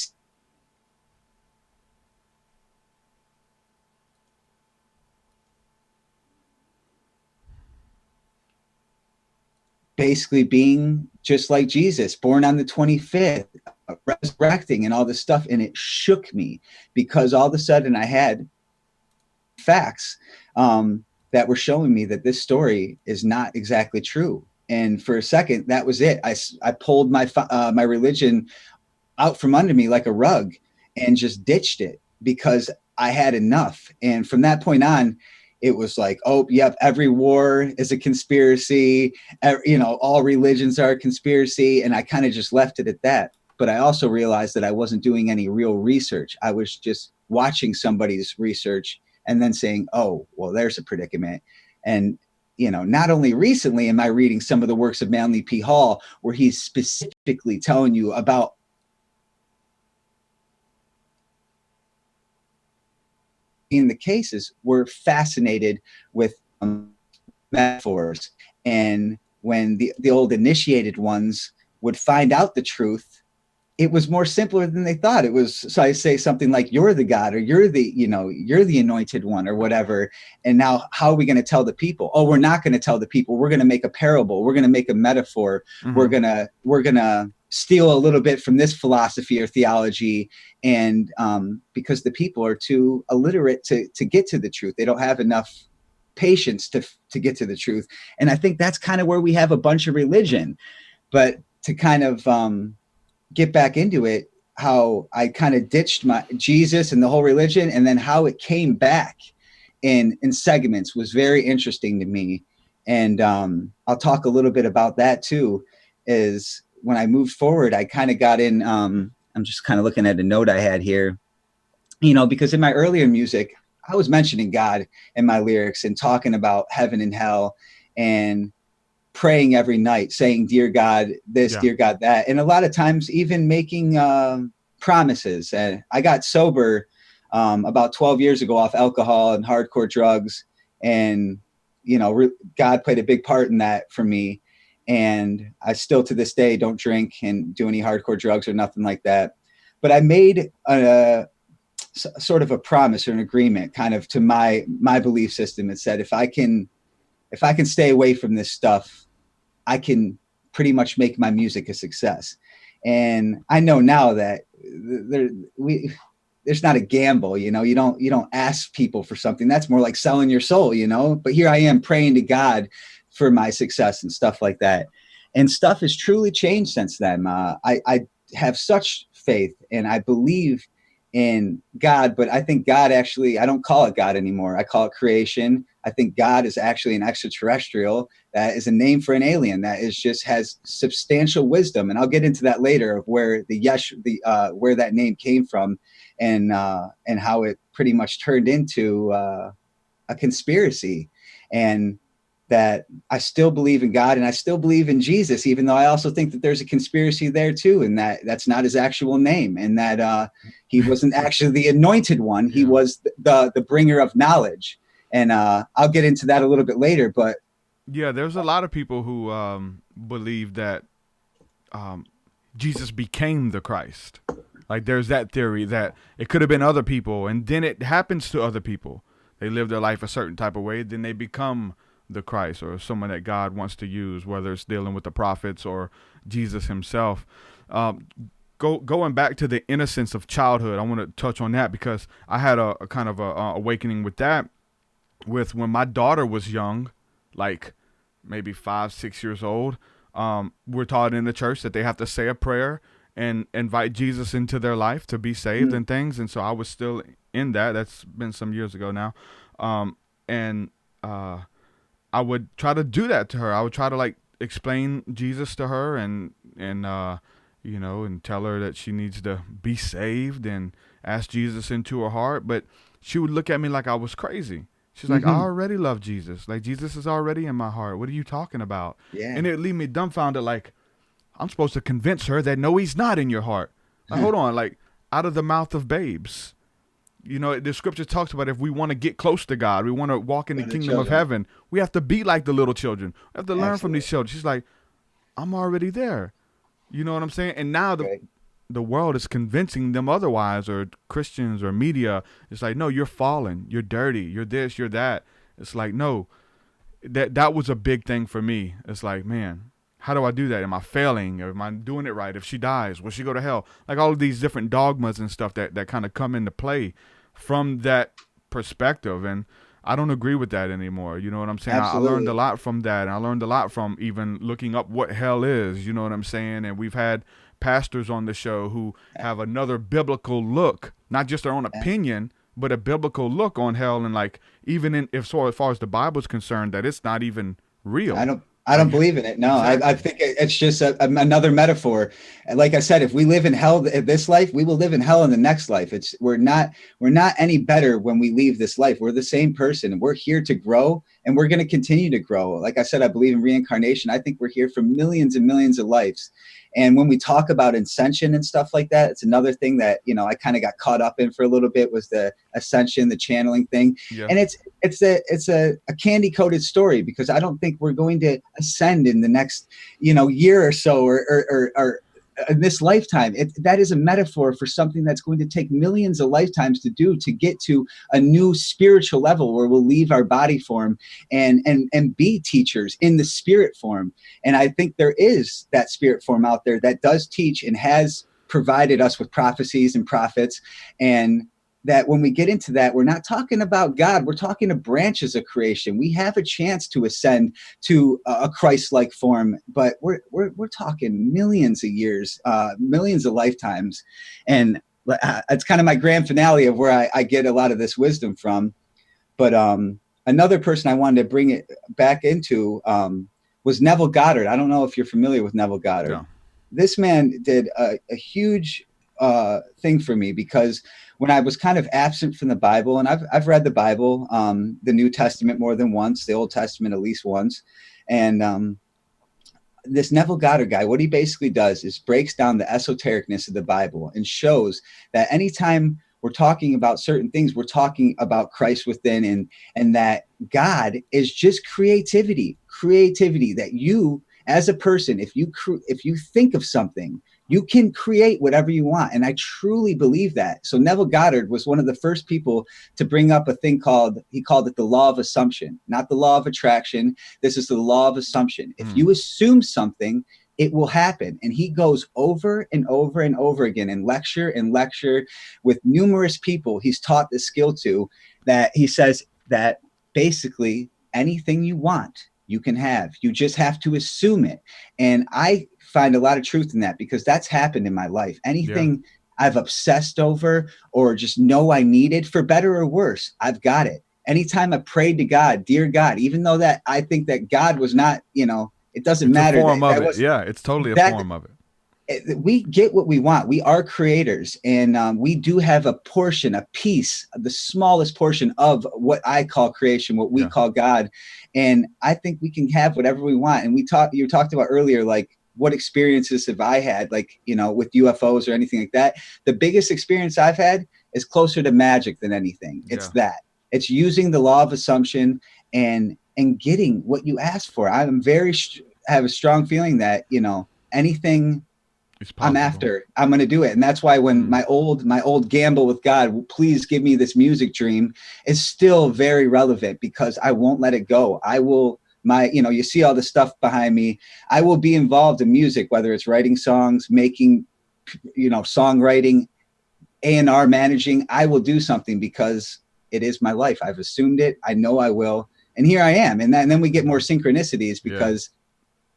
basically being just like Jesus, born on the 25th, resurrecting and all this stuff, and it shook me because all of a sudden I had facts that were showing me that this story is not exactly true. And for a second, that was it. I pulled my religion out from under me like a rug and just ditched it because I had enough. And from that point on, it was like, oh, yep, every war is a conspiracy. All religions are a conspiracy. And I kind of just left it at that. But I also realized that I wasn't doing any real research. I was just watching somebody's research and then saying, oh, well, there's a predicament. And, not only recently am I reading some of the works of Manly P. Hall, where he's specifically telling you about in the cases, we're fascinated with metaphors. And when the old initiated ones would find out the truth, it was more simpler than they thought it was. So I say something like, you're the God, or you're the anointed one, or whatever. And now how are we going to tell the people? Oh, we're not going to tell the people. We're going to make a parable. We're going to make a metaphor. Mm-hmm. We're going to steal a little bit from this philosophy or theology. And because the people are too illiterate to get to the truth. They don't have enough patience to get to the truth. And I think that's kind of where we have a bunch of religion. But to kind of get back into it, how I kind of ditched my Jesus and the whole religion, and then how it came back in segments was very interesting to me. And I'll talk a little bit about that too. Is when I moved forward, I kind of got in, I'm just kind of looking at a note I had here, because in my earlier music, I was mentioning God in my lyrics and talking about heaven and hell and praying every night, saying, dear God, this, dear God, that. And a lot of times even making promises. And I got sober about 12 years ago off alcohol and hardcore drugs. And, God played a big part in that for me. And I still to this day don't drink and do any hardcore drugs or nothing like that. But I made a sort of a promise or an agreement kind of to my belief system. It said, if I can stay away from this stuff, I can pretty much make my music a success. And I know now that there's not a gamble, you don't ask people for something. That's more like selling your soul, but here I am praying to God for my success and stuff like that. And stuff has truly changed since then. I have such faith and I believe in God, but I think God actually, I don't call it God anymore. I call it creation. I think God is actually an extraterrestrial. That is a name for an alien that has substantial wisdom. And I'll get into that later of where where that name came from and how it pretty much turned into a conspiracy. And that I still believe in God and I still believe in Jesus, even though I also think that there's a conspiracy there too, and that that's not his actual name, and that he wasn't actually the anointed one. He was the bringer of knowledge. And I'll get into that a little bit later. But yeah, there's a lot of people who believe that Jesus became the Christ. Like there's that theory that it could have been other people, and then it happens to other people. They live their life a certain type of way, then they become the Christ or someone that God wants to use, whether it's dealing with the prophets or Jesus himself. Going back to the innocence of childhood, I want to touch on that because I had a kind of a awakening with that, with when my daughter was young, like maybe 5, 6 years old. We're taught in the church that they have to say a prayer and invite Jesus into their life to be saved and things. And so I was still in that. That's been some years ago now. I would try to do that to her. I would try to like explain Jesus to her and you know, and tell her that she needs to be saved and ask Jesus into her heart. But she would look at me like I was crazy. She's like, I already love Jesus. Like, Jesus is already in my heart. What are you talking about? Yeah. And it leave me dumbfounded. Like, I'm supposed to convince her that no, he's not in your heart. Like, hold on. Like, out of the mouth of babes. You know, the scripture talks about if we want to get close to God, we want to walk in the kingdom of heaven, we have to be like the little children. We have to learn from these children. She's like, I'm already there. You know what I'm saying? And now the world is convincing them otherwise, or Christians or media. It's like, no, you're fallen. You're dirty. You're this, you're that. It's like, no, that was a big thing for me. It's like, man, how do I do that? Am I failing? Or am I doing it right? If she dies, will she go to hell? Like all of these different dogmas and stuff that kind of come into play from that perspective. And I don't agree with that anymore. You know what I'm saying? I learned a lot from that. And I learned a lot from even looking up what hell is. You know what I'm saying? And we've had pastors on the show who have another biblical look, not just their own opinion, but a biblical look on hell. And like, even as far as the Bible's concerned, that it's not even real. I don't believe in it. No, exactly. I think it's just another metaphor. And like I said, if we live in hell in this life, we will live in hell in the next life. We're not any better when we leave this life. We're the same person, and we're here to grow, and we're going to continue to grow. Like I said, I believe in reincarnation. I think we're here for millions and millions of lives. And when we talk about ascension and stuff like that, it's another thing that, you know, I kind of got caught up in for a little bit, was the ascension, the channeling thing. Yeah. And it's a candy coated story, because I don't think we're going to ascend in the next, you know, year or so, or in this lifetime. That is a metaphor for something that's going to take millions of lifetimes to do, to get to a new spiritual level where we'll leave our body form and be teachers in the spirit form. And I think there is that spirit form out there that does teach and has provided us with prophecies and prophets. And that when we get into that, we're not talking about God. We're talking to branches of creation. We have a chance to ascend to a Christ-like form, but we're talking millions of years, millions of lifetimes. And it's kind of my grand finale of where I get a lot of this wisdom from. But another person I wanted to bring it back into was Neville Goddard. I don't know if you're familiar with Neville Goddard. No. This man did a huge thing for me, because when I was kind of absent from the Bible, and I've read the Bible, the New Testament more than once, the Old Testament at least once, and this Neville Goddard guy, what he basically does is breaks down the esotericness of the Bible and shows that anytime we're talking about certain things, we're talking about Christ within, and that God is just creativity, that you as a person, if you think of something, you can create whatever you want. And I truly believe that. So Neville Goddard was one of the first people to bring up a thing he called it the law of assumption, not the law of attraction. This is the law of assumption. If you assume something, it will happen. And he goes over and over and over again and lecture with numerous people he's taught this skill to, that he says that basically anything you want, you can have. You just have to assume it. And I find a lot of truth in that, because that's happened in my life. Anything I've obsessed over or just know I needed, for better or worse, I've got it. Anytime I prayed to God, dear God, even though that I think that God was not, you know, it doesn't matter. It's a form of it. Yeah, it's totally a form of it. we get what we want. We are creators, and we do have a portion, a piece, the smallest portion of what I call creation, what we call God. And I think we can have whatever we want. And you talked about earlier, like, what experiences have I had, like, with UFOs or anything like that? The biggest experience I've had is closer to magic than anything. It's that. It's using the law of assumption and getting what you ask for. I'm have a strong feeling that, anything I'm after, I'm going to do it. And that's why when my old gamble with God, please give me this music dream, is still very relevant, because I won't let it go. I will, you see all the stuff behind me. I will be involved in music, whether it's writing songs, making, songwriting, A&R managing. I will do something because it is my life. I've assumed it. I know I will. And here I am. And then we get more synchronicities, because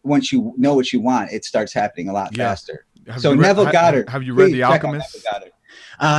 once you know what you want, it starts happening a lot faster. Neville Goddard. Have you read The Alchemist?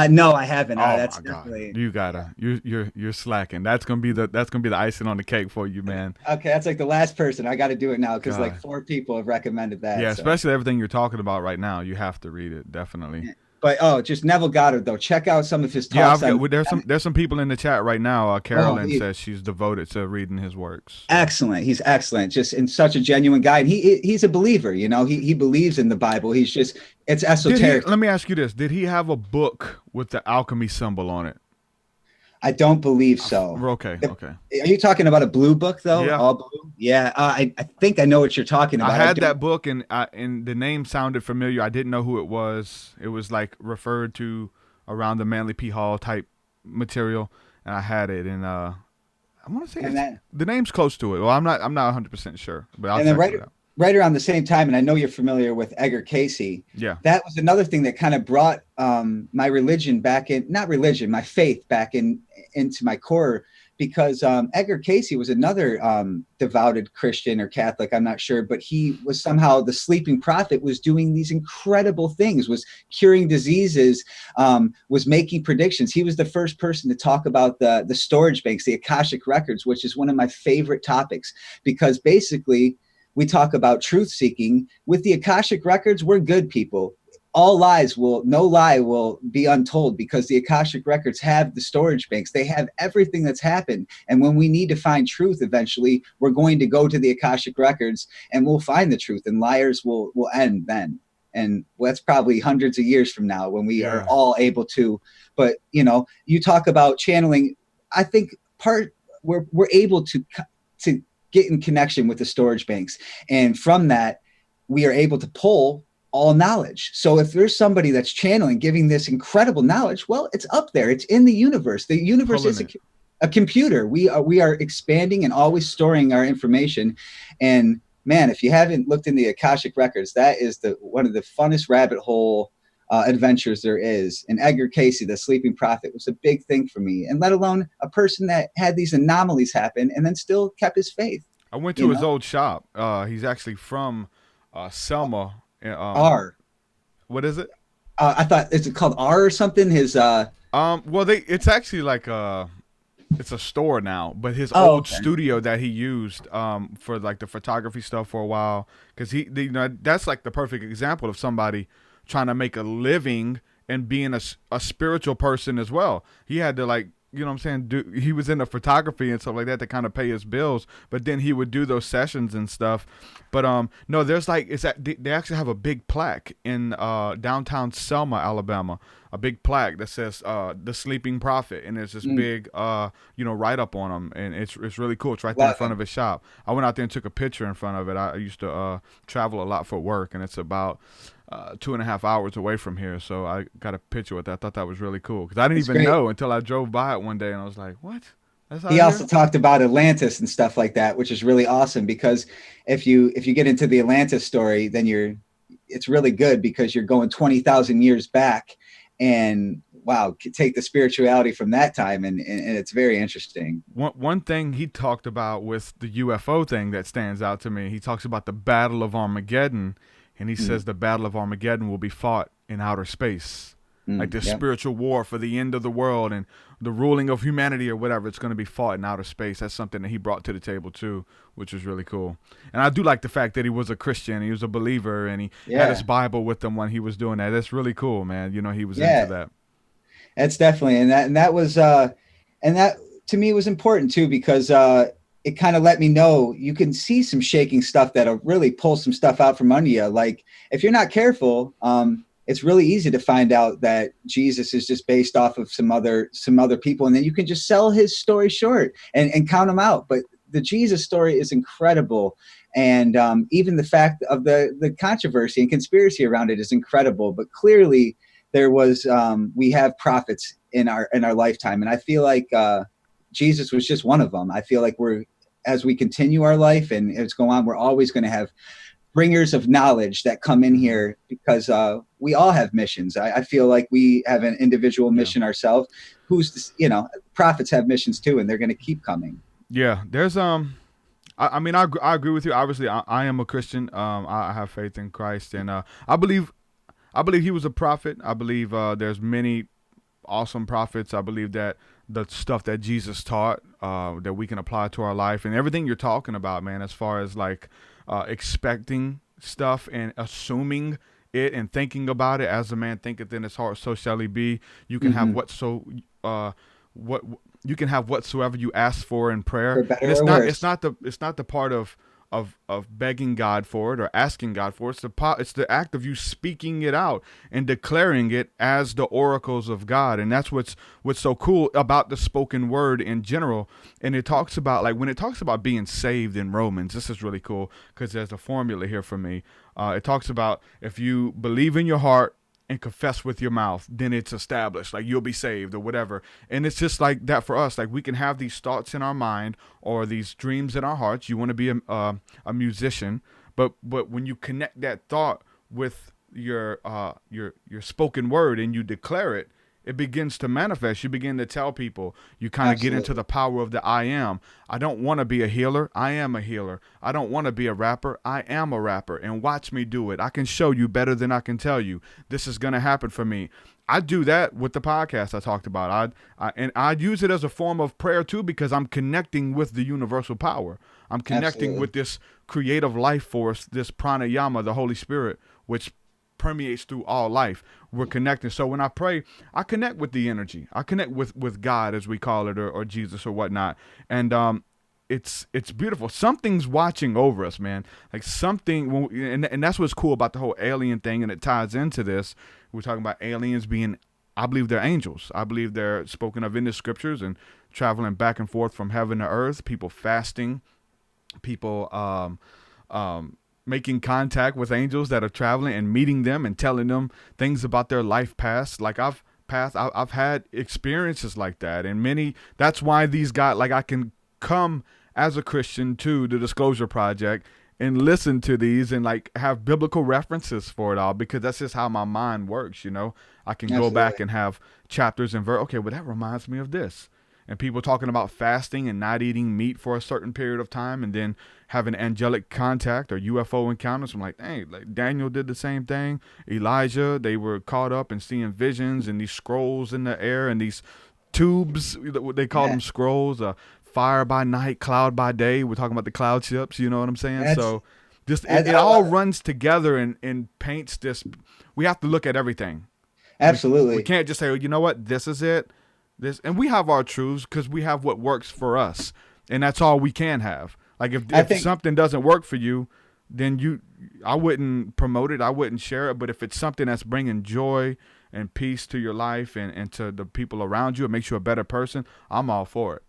No, I haven't. Oh that's my God. definitely. You gotta. You're slacking. That's gonna be the icing on the cake for you, man. Okay, that's like the last person. I got to do it now, because like 4 people have recommended that. Yeah, especially everything you're talking about right now. You have to read it, definitely. Yeah. But just Neville Goddard, though. Check out some of his talks. There's some people in the chat right now. Carolyn says she's devoted to reading his works. Excellent. He's excellent. Just in such a genuine guy. And he's a believer. He believes in the Bible. It's esoteric. Let me ask you this: did he have a book with the alchemy symbol on it? I don't believe so. Okay. Are you talking about a blue book, though? Yeah. All blue? Yeah. I think I know what you're talking about. I had that book, and the name sounded familiar. I didn't know who it was. It was like referred to around the Manly P. Hall type material, and I had it. And I want to say the name's close to it. Well, I'm not 100% sure, but I'll check it out. Right around the same time, and I know you're familiar with Edgar Cayce. Yeah. That was another thing that kind of brought my religion back in, not religion, my faith back into my core, because Edgar Cayce was another devoted Christian or Catholic, I'm not sure, but he was somehow the sleeping prophet, was doing these incredible things, was curing diseases, was making predictions. He was the first person to talk about the storage banks, the Akashic records, which is one of my favorite topics, because basically we talk about truth seeking. With the Akashic records, we're good people. No lie will be untold, because the Akashic records have the storage banks. They have everything that's happened. And when we need to find truth eventually, we're going to go to the Akashic records and we'll find the truth, and liars will end then. And that's probably hundreds of years from now, when we are all able to. But, you talk about channeling. I think we're able to get in connection with the storage banks. And from that, we are able to pull all knowledge. So if there's somebody that's channeling, giving this incredible knowledge, well, it's up there. It's in the universe. The universe is a computer. We are expanding and always storing our information. And man, if you haven't looked in the Akashic records, that is one of the funnest rabbit hole adventures there is. And Edgar Cayce, the sleeping prophet, was a big thing for me, and let alone a person that had these anomalies happen and then still kept his faith. I went to his old shop. He's actually from Selma. What is it? I thought, is it called R or something? His it's actually like it's a store now, but his old studio that he used for like the photography stuff for a while, because that's like the perfect example of somebody trying to make a living and being a spiritual person as well. He had to, like, you know what I'm saying, he was into photography and stuff like that to kind of pay his bills, but then he would do those sessions and stuff. But no, there's like, they actually have a big plaque in downtown Selma, Alabama, a big plaque that says the Sleeping Prophet, and there's this big write up on him, and it's really cool. It's right there in front of his shop. I went out there and took a picture in front of it. I used to travel a lot for work, and it's about 2.5 hours away from here, so I got a picture with that. I thought that was really cool, because I didn't even know until I drove by it one day, and I was like, what? He also talked about Atlantis and stuff like that, which is really awesome, because if you get into the Atlantis story, then it's really good, because you're going 20,000 years back, and wow, take the spirituality from that time, and it's very interesting. One thing he talked about with the UFO thing that stands out to me, he talks about the Battle of Armageddon, and he says the Battle of Armageddon will be fought in outer space. Like this Yep. spiritual war for the end of the world and the ruling of humanity or whatever. It's going to be fought in outer space. That's something that he brought to the table too, which was really cool. And I do like the fact that he was a Christian. He was a believer, and he had his Bible with him when he was doing that. That's really cool, man. You know, he was into that. That's definitely, and that was, and that to me was important too, because it kind of let me know you can see some shaking stuff that'll really pull some stuff out from under you. Like if you're not careful, it's really easy to find out that Jesus is just based off of some other people, and then you can just sell his story short and count them out. But the Jesus story is incredible, and even the fact of the controversy and conspiracy around it is incredible. But clearly, there was we have prophets in our lifetime, and I feel like Jesus was just one of them. I feel like as we continue our life and it's going on, we're always going to have bringers of knowledge that come in here, because we all have missions. I feel like we have an individual mission ourselves. Prophets have missions too, and they're going to keep coming. Yeah, there's I mean, I agree with you. Obviously, I am a Christian. I have faith in Christ, and I believe he was a prophet. I believe there's many awesome prophets. I believe that the stuff that Jesus taught that we can apply to our life, and everything you're talking about, man, as far as like expecting stuff and assuming it and thinking about it, as a man thinketh in his heart, so shall he be. You can have you can have whatsoever you ask for in prayer. For better or worse. It's not the part of begging God for it or asking God for it. It's the act of you speaking it out and declaring it as the oracles of God. And that's what's so cool about the spoken word in general. And it talks about, like, when it talks about being saved in Romans, this is really cool because there's a formula here for me. It talks about if you believe in your heart and confess with your mouth, then it's established, like you'll be saved or whatever. And it's just like that for us. Like we can have these thoughts in our mind or these dreams in our hearts. You want to be a musician, but when you connect that thought with your spoken word and you declare it, it begins to manifest. You begin to tell people. You kind of get into the power of the I am. I don't want to be a healer. I am a healer. I don't want to be a rapper. I am a rapper. And watch me do it. I can show you better than I can tell you. This is going to happen for me. I do that with the podcast I talked about. I use it as a form of prayer too, because I'm connecting with the universal power. I'm connecting with this creative life force, this pranayama, the Holy Spirit, which permeates through all life. We're connected. So when I pray, I connect with the energy. I connect with God, as we call it, or Jesus or whatnot. And it's beautiful. Something's watching over us, man. Like something, and that's what's cool about the whole alien thing, and it ties into this. We're talking about aliens being, I believe they're angels. I believe they're spoken of in the scriptures and traveling back and forth from heaven to earth, people fasting, people making contact with angels that are traveling and meeting them and telling them things about their life past. Like I've had experiences like that, and that's why these guys, like I can come as a Christian to the Disclosure Project and listen to these and like have biblical references for it all, because that's just how my mind works. I can go back and have chapters and okay, well, that reminds me of this. And people talking about fasting and not eating meat for a certain period of time and then having angelic contact or UFO encounters. I'm like, hey, like Daniel did the same thing. Elijah, they were caught up and seeing visions and these scrolls in the air and these tubes, they call them scrolls, fire by night, cloud by day. We're talking about the cloud ships, you know what I'm saying? So just it all runs together and paints this. We have to look at everything. Absolutely. We can't just say, you know what, this is it. And we have our truths because we have what works for us, and that's all we can have. Like if something doesn't work for you, then I wouldn't promote it, I wouldn't share it. But if it's something that's bringing joy and peace to your life and to the people around you, it makes you a better person, I'm all for it.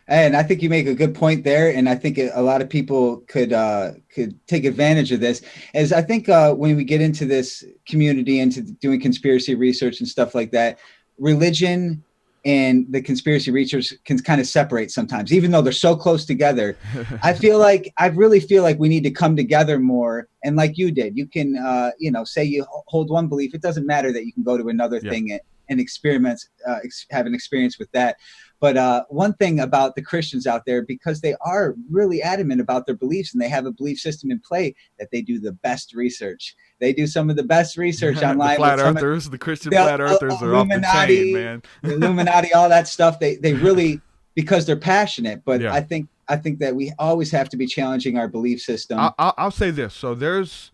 And I think you make a good point there, and I think a lot of people could take advantage of this. As I think when we get into this community, into doing conspiracy research and stuff like that, religion and the conspiracy research can kind of separate sometimes, even though they're so close together. I really feel like we need to come together more. And like you did, you can, say you hold one belief. It doesn't matter that you can go to another thing and experiment, have an experience with that. But one thing about the Christians out there, because they are really adamant about their beliefs and they have a belief system in play, that they do the best research. They do some of the best research online. The flat earthers, the Christian flat earthers are off the chain, man. The Illuminati, all that stuff. They really, because they're passionate. But Yeah. I think that we always have to be challenging our belief system. I'll say this. So there's,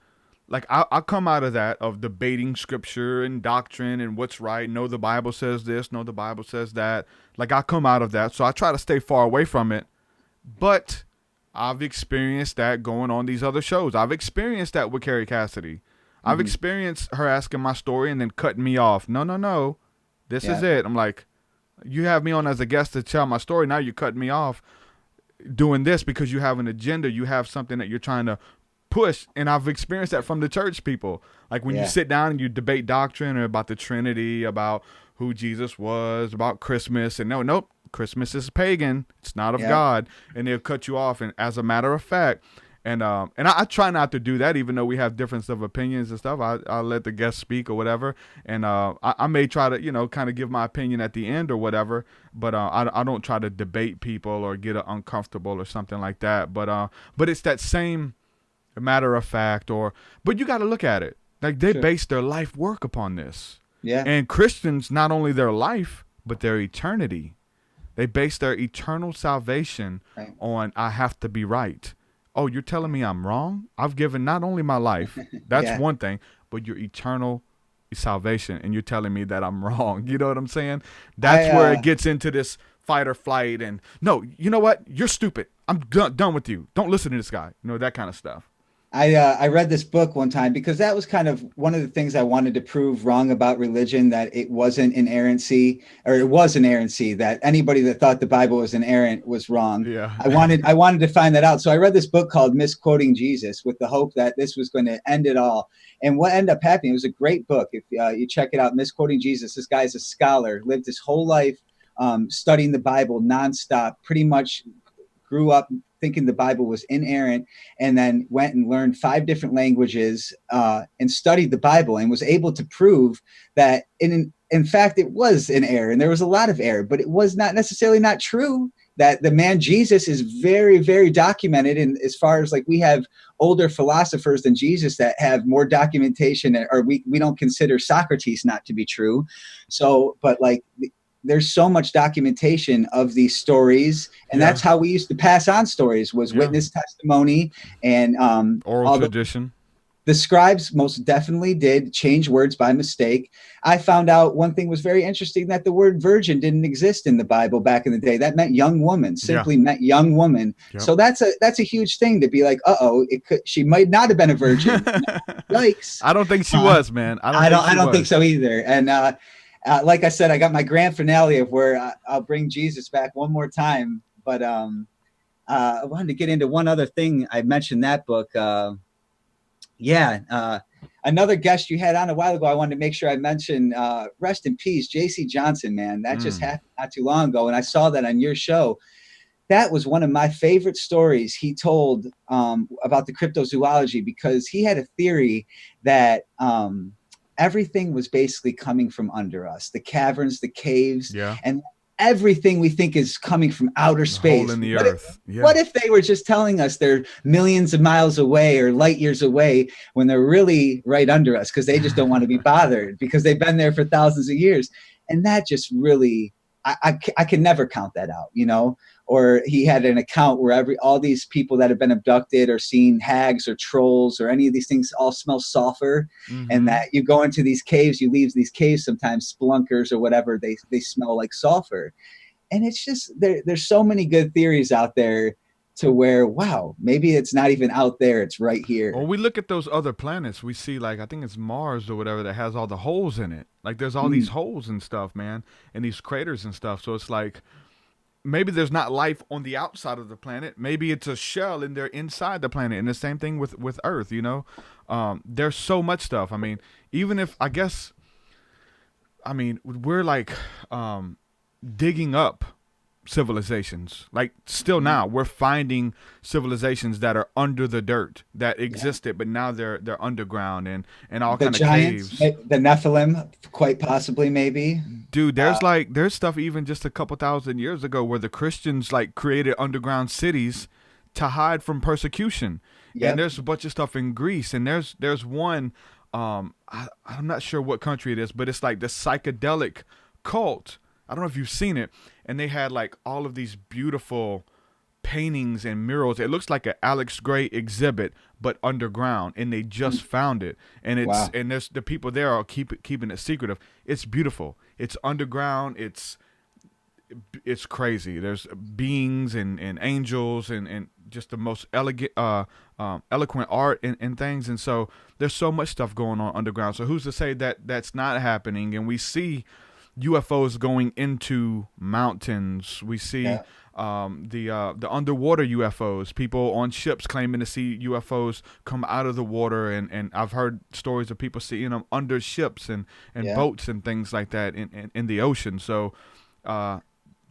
like, I'll come out of that, of debating scripture and doctrine and what's right. No, the Bible says this. No, the Bible says that. Like, I come out of that. So I try to stay far away from it. But I've experienced that going on these other shows. I've experienced that with Carrie Cassidy. I've experienced her asking my story and then cutting me off. No. This is it. I'm like, you have me on as a guest to tell my story. Now you're cutting me off doing this because you have an agenda. You have something that you're trying to push. And I've experienced that from the church people. Like when you sit down and you debate doctrine or about the Trinity, about who Jesus was, about Christmas. And nope, Christmas is pagan. It's not of God. And they'll cut you off. And as a matter of fact, and I try not to do that, even though we have difference of opinions and stuff. I let the guest speak or whatever, and I may try to kind of give my opinion at the end or whatever, but I don't try to debate people or get uncomfortable or something like that. But it's that same matter of fact, but you got to look at it like they base their life work upon this. Yeah, and Christians, not only their life but their eternity. They base their eternal salvation on I have to be right. Oh, you're telling me I'm wrong? I've given not only my life, that's one thing, but your eternal salvation, and you're telling me that I'm wrong. You know what I'm saying? That's where it gets into this fight or flight, and no, you know what? You're stupid. I'm done with you. Don't listen to this guy. That kind of stuff. I read this book one time because that was kind of one of the things I wanted to prove wrong about religion, that it wasn't inerrancy, or it was inerrancy, that anybody that thought the Bible was inerrant was wrong. Yeah. I wanted to find that out. So I read this book called Misquoting Jesus with the hope that this was going to end it all. And what ended up happening, it was a great book. If you check it out, Misquoting Jesus, this guy's a scholar, lived his whole life studying the Bible nonstop, pretty much grew up thinking the Bible was inerrant, and then went and learned 5 different languages and studied the Bible, and was able to prove that in fact it was in error, and there was a lot of error, but it was not necessarily not true. That the man Jesus is very, very documented, and as far as like we have older philosophers than Jesus that have more documentation, or we don't consider Socrates not to be true. So, but like there's so much documentation of these stories, and that's how we used to pass on stories, was witness testimony and oral tradition. The scribes most definitely did change words by mistake. I found out one thing was very interesting, that the word virgin didn't exist in the Bible back in the day. That meant young woman, simply meant young woman. Yep. So that's a huge thing to be like, she might not have been a virgin. Yikes. I don't think she was, man. I don't think so either. And like I said, I got my grand finale of where I'll bring Jesus back one more time. But I wanted to get into one other thing. I mentioned that book. Another guest you had on a while ago, I wanted to make sure I mentioned, rest in peace, J.C. Johnson, man. That just happened not too long ago, and I saw that on your show. That was one of my favorite stories he told about the cryptozoology, because he had a theory that everything was basically coming from under us, the caverns, the caves, and everything we think is coming from outer space. Hole in the earth. What if they were just telling us they're millions of miles away or light years away, when they're really right under us, because they just don't want to be bothered because they've been there for thousands of years. And that just really, I can never count that out, Or he had an account where all these people that have been abducted or seen hags or trolls or any of these things all smell sulfur, and that you go into these caves, you leave these caves, sometimes spelunkers or whatever, they smell like sulfur. And it's just, there's so many good theories out there to where, wow, maybe it's not even out there, it's right here. Well, we look at those other planets, we see, like, I think it's Mars or whatever, that has all the holes in it. Like, there's all these holes and stuff, man, and these craters and stuff. So it's like, maybe there's not life on the outside of the planet. Maybe it's a shell and they're inside the planet. And the same thing with Earth, There's so much stuff. I mean, even if, we're like digging up civilizations. Like still now we're finding civilizations that are under the dirt that existed, but now they're underground and all The kind of giants, caves. the Nephilim, quite possibly, maybe. Dude, there's stuff even just a couple thousand years ago where the Christians like created underground cities to hide from persecution. Yep. And there's a bunch of stuff in Greece, and there's one I'm not sure what country it is, but it's like the psychedelic cult. I don't know if you've seen it, and they had like all of these beautiful paintings and murals. It looks like an Alex Gray exhibit, but underground, and they just found it. And it's and there's the people there are keeping it secretive. It's beautiful. It's underground. It's crazy. There's beings and angels and just the most elegant, eloquent art and things. And so there's so much stuff going on underground. So who's to say that that's not happening? And we see UFOs going into mountains. We see the underwater UFOs, people on ships claiming to see UFOs come out of the water, and I've heard stories of people seeing them under ships and boats and things like that in the ocean. So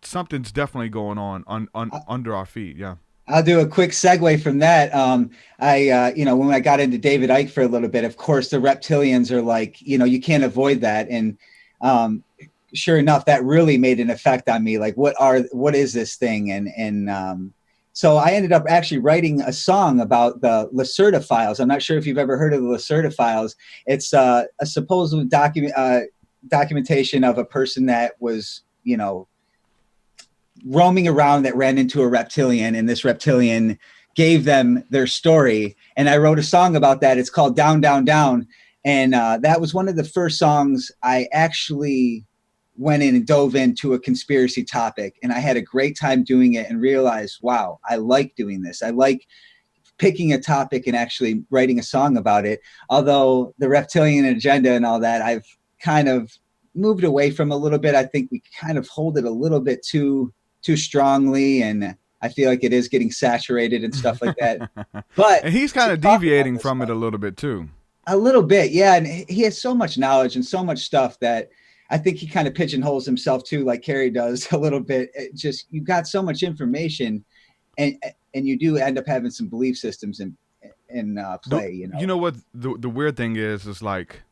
something's definitely going on under our feet. Yeah. I'll do a quick segue from that. When I got into David Icke for a little bit, of course, the reptilians are like, you can't avoid that. And sure enough, that really made an effect on me. Like, what is this thing? And so I ended up actually writing a song about the Lacerda files. I'm not sure if you've ever heard of the Lacerda files. It's a supposed documentation of a person that was, roaming around that ran into a reptilian, and this reptilian gave them their story. And I wrote a song about that. It's called Down, Down, Down. And that was one of the first songs I actually went in and dove into a conspiracy topic. And I had a great time doing it and realized, wow, I like doing this. I like picking a topic and actually writing a song about it. Although the reptilian agenda and all that, I've kind of moved away from a little bit. I think we kind of hold it a little bit too strongly, and I feel like it is getting saturated and stuff like that. But and he's kind of deviating from it a little bit too. A little bit, yeah. And he has so much knowledge and so much stuff that I think he kind of pigeonholes himself too, like Carrie does a little bit. You've got so much information, and you do end up having some belief systems in play. You know what the weird thing is like,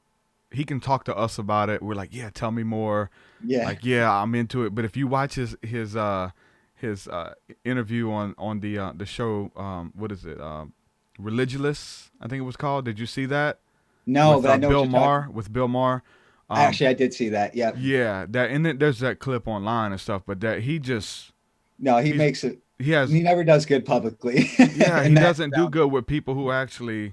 he can talk to us about it. We're like, yeah, tell me more. Yeah. Like, yeah, I'm into it. But if you watch his interview on the show, what is it? Religulous, I think it was called. Did you see that? No, with, but I know Bill Maher. With Bill Maher. Actually, I did see that. Yeah. Yeah. That, and then there's that clip online and stuff. But that he makes it. He never does good publicly. Yeah, he doesn't do good with people who actually.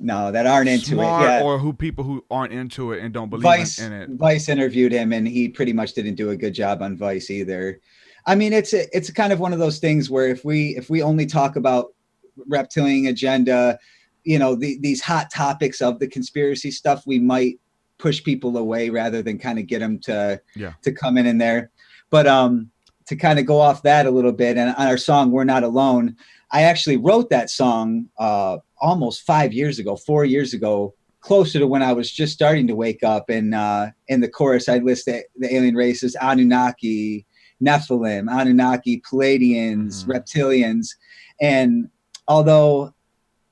No, that aren't into it. Yeah. Or people who aren't into it and don't believe in it. Vice interviewed him, and he pretty much didn't do a good job on Vice either. I mean, it's kind of one of those things where if we only talk about reptilian agenda, these hot topics of the conspiracy stuff, we might push people away rather than kind of get them to come in there. But to kind of go off that a little bit, and on our song "We're Not Alone," I actually wrote that song almost 4 years ago, closer to when I was just starting to wake up. And in the chorus, I list the alien races: Anunnaki, Nephilim, Anunnaki, Pleiadians, reptilians. And although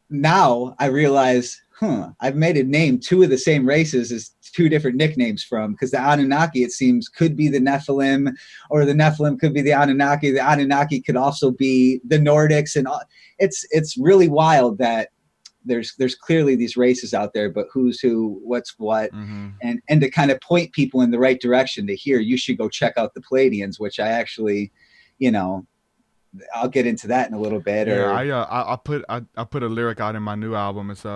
now I realize, I've made a name two of the same races as two different nicknames from, because the Anunnaki, it seems, could be the Nephilim, or the Nephilim could be the Anunnaki. The Anunnaki could also be the Nordics, and it's really wild that there's clearly these races out there, but who's who, what's what, and to kind of point people in the right direction to hear, you should go check out the Pleiadians, which I actually, I'll get into that in a little bit. I put a lyric out in my new album. It's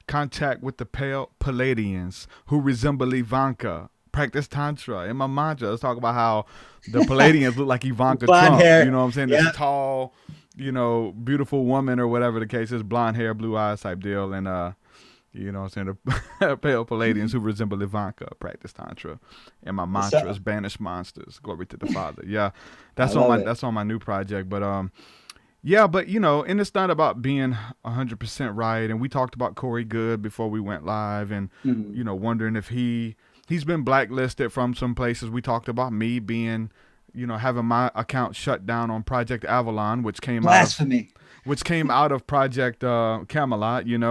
contact with the pale Pleiadians who resemble Ivanka. Practice tantra. In my mantra, let's talk about how the Pleiadians look like Ivanka Trump. Hair. You know what I'm saying? This tall, beautiful woman or whatever the case is, blonde hair, blue eyes type deal, and you know what I'm saying, the pale Pleiadians who resemble Ivanka. Practice tantra. And my mantra is banish monsters. Glory to the Father. Yeah, that's on my new project. But and it's not about being 100% right. And we talked about Corey Good before we went live, and wondering if he's been blacklisted from some places. We talked about me being having my account shut down on Project Avalon, which came blasphemy. Out of Project Camelot, and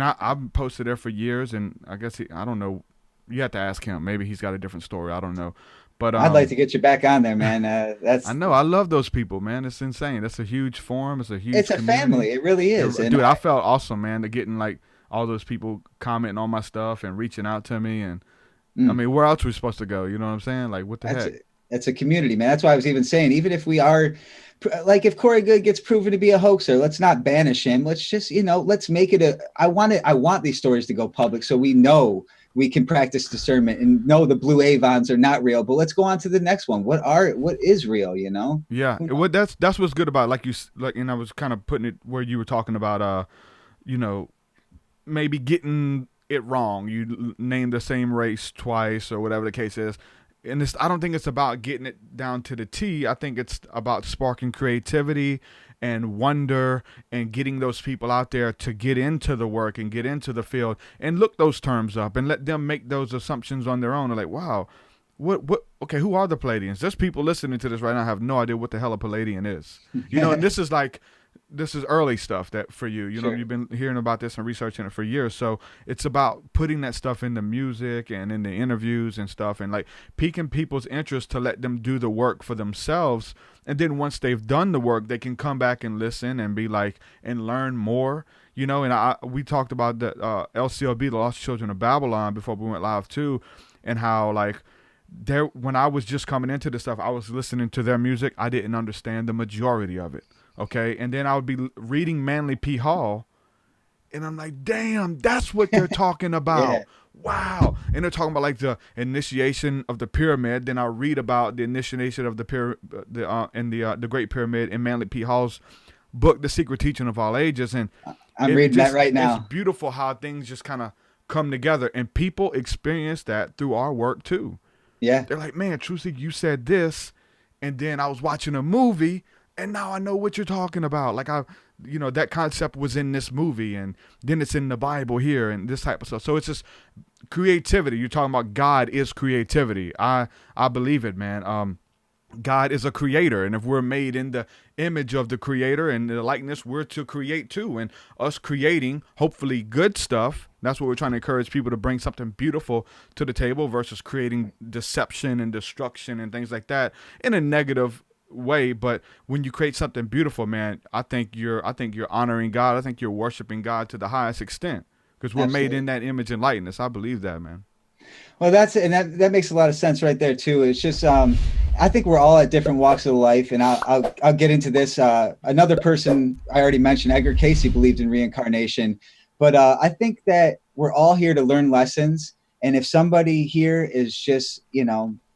I posted there for years, and I guess I don't know. You have to ask him. Maybe he's got a different story. I don't know. But I'd like to get you back on there, man. I know. I love those people, man. It's insane. It's a huge forum. It's a huge. It's a community. family. It really is. Dude, I felt awesome, man. To getting like all those people commenting on my stuff and reaching out to me, and I mean, where else are we supposed to go? You know what I'm saying? Like, what the heck? It's a community, man. That's why I was even saying, even if we are, like, if Corey Goode gets proven to be a hoaxer, let's not banish him. Let's just, let's make it I want these stories to go public so we know we can practice discernment and know the blue Avons are not real. But let's go on to the next one. What is real? Yeah. That's what's good about and I was kind of putting it where you were talking about, maybe getting it wrong. You name the same race twice or whatever the case is. And I don't think it's about getting it down to the T. I think it's about sparking creativity and wonder and getting those people out there to get into the work and get into the field and look those terms up and let them make those assumptions on their own. They're like, wow, okay, who are the Palladians? There's people listening to this right now have no idea what the hell a Palladian is. And this is early stuff that for you, Sure. You've been hearing about this and researching it for years. So it's about putting that stuff in the music and in the interviews and stuff and like piquing people's interest to let them do the work for themselves. And then once they've done the work, they can come back and listen and be like, and learn more, and we talked about the LCLB, the Lost Children of Babylon, before we went live too. And how like when I was just coming into this stuff, I was listening to their music. I didn't understand the majority of it. Okay, and then I would be reading Manly P. Hall, and I'm like, damn, that's what they're talking about. Yeah. Wow. And they're talking about like the initiation of the pyramid. Then I'll read about the initiation of the Great Pyramid in Manly P. Hall's book, The Secret Teaching of All Ages. And I'm reading that right now. It's beautiful how things just kind of come together, and people experience that through our work too. Yeah. They're like, man, TruthSeekah, you said this, and then I was watching a movie, and now I know what you're talking about. Like that concept was in this movie, and then it's in the Bible here, and this type of stuff. So it's just creativity. You're talking about God is creativity. I believe it, man. God is a creator, and if we're made in the image of the creator and the likeness, we're to create too. And us creating, hopefully good stuff, that's what we're trying to encourage people to bring something beautiful to the table versus creating deception and destruction and things like that in a negative way. But when you create something beautiful, man, I think you're honoring God. I think you're worshiping God to the highest extent, because we're Absolutely. made in that image and likeness. I believe that, man. Well, that makes a lot of sense right there too. It's just I think we're all at different walks of life, and I'll get into this. Another person I already mentioned, Edgar Cayce, believed in reincarnation, but I think that we're all here to learn lessons. And if somebody here is just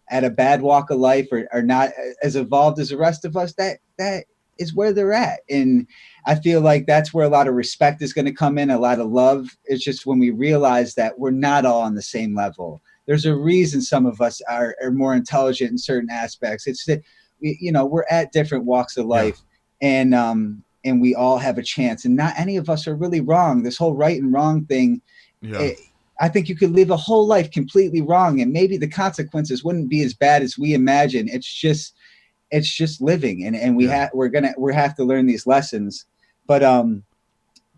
at a bad walk of life or not as evolved as the rest of us, that is where they're at. And I feel like that's where a lot of respect is going to come in, a lot of love. It's just when we realize that we're not all on the same level. There's a reason some of us are more intelligent in certain aspects. It's that we're at different walks of life, and we all have a chance, and not any of us are really wrong. This whole right and wrong thing, I think you could live a whole life completely wrong, and maybe the consequences wouldn't be as bad as we imagine. It's just living, and we have to learn these lessons. But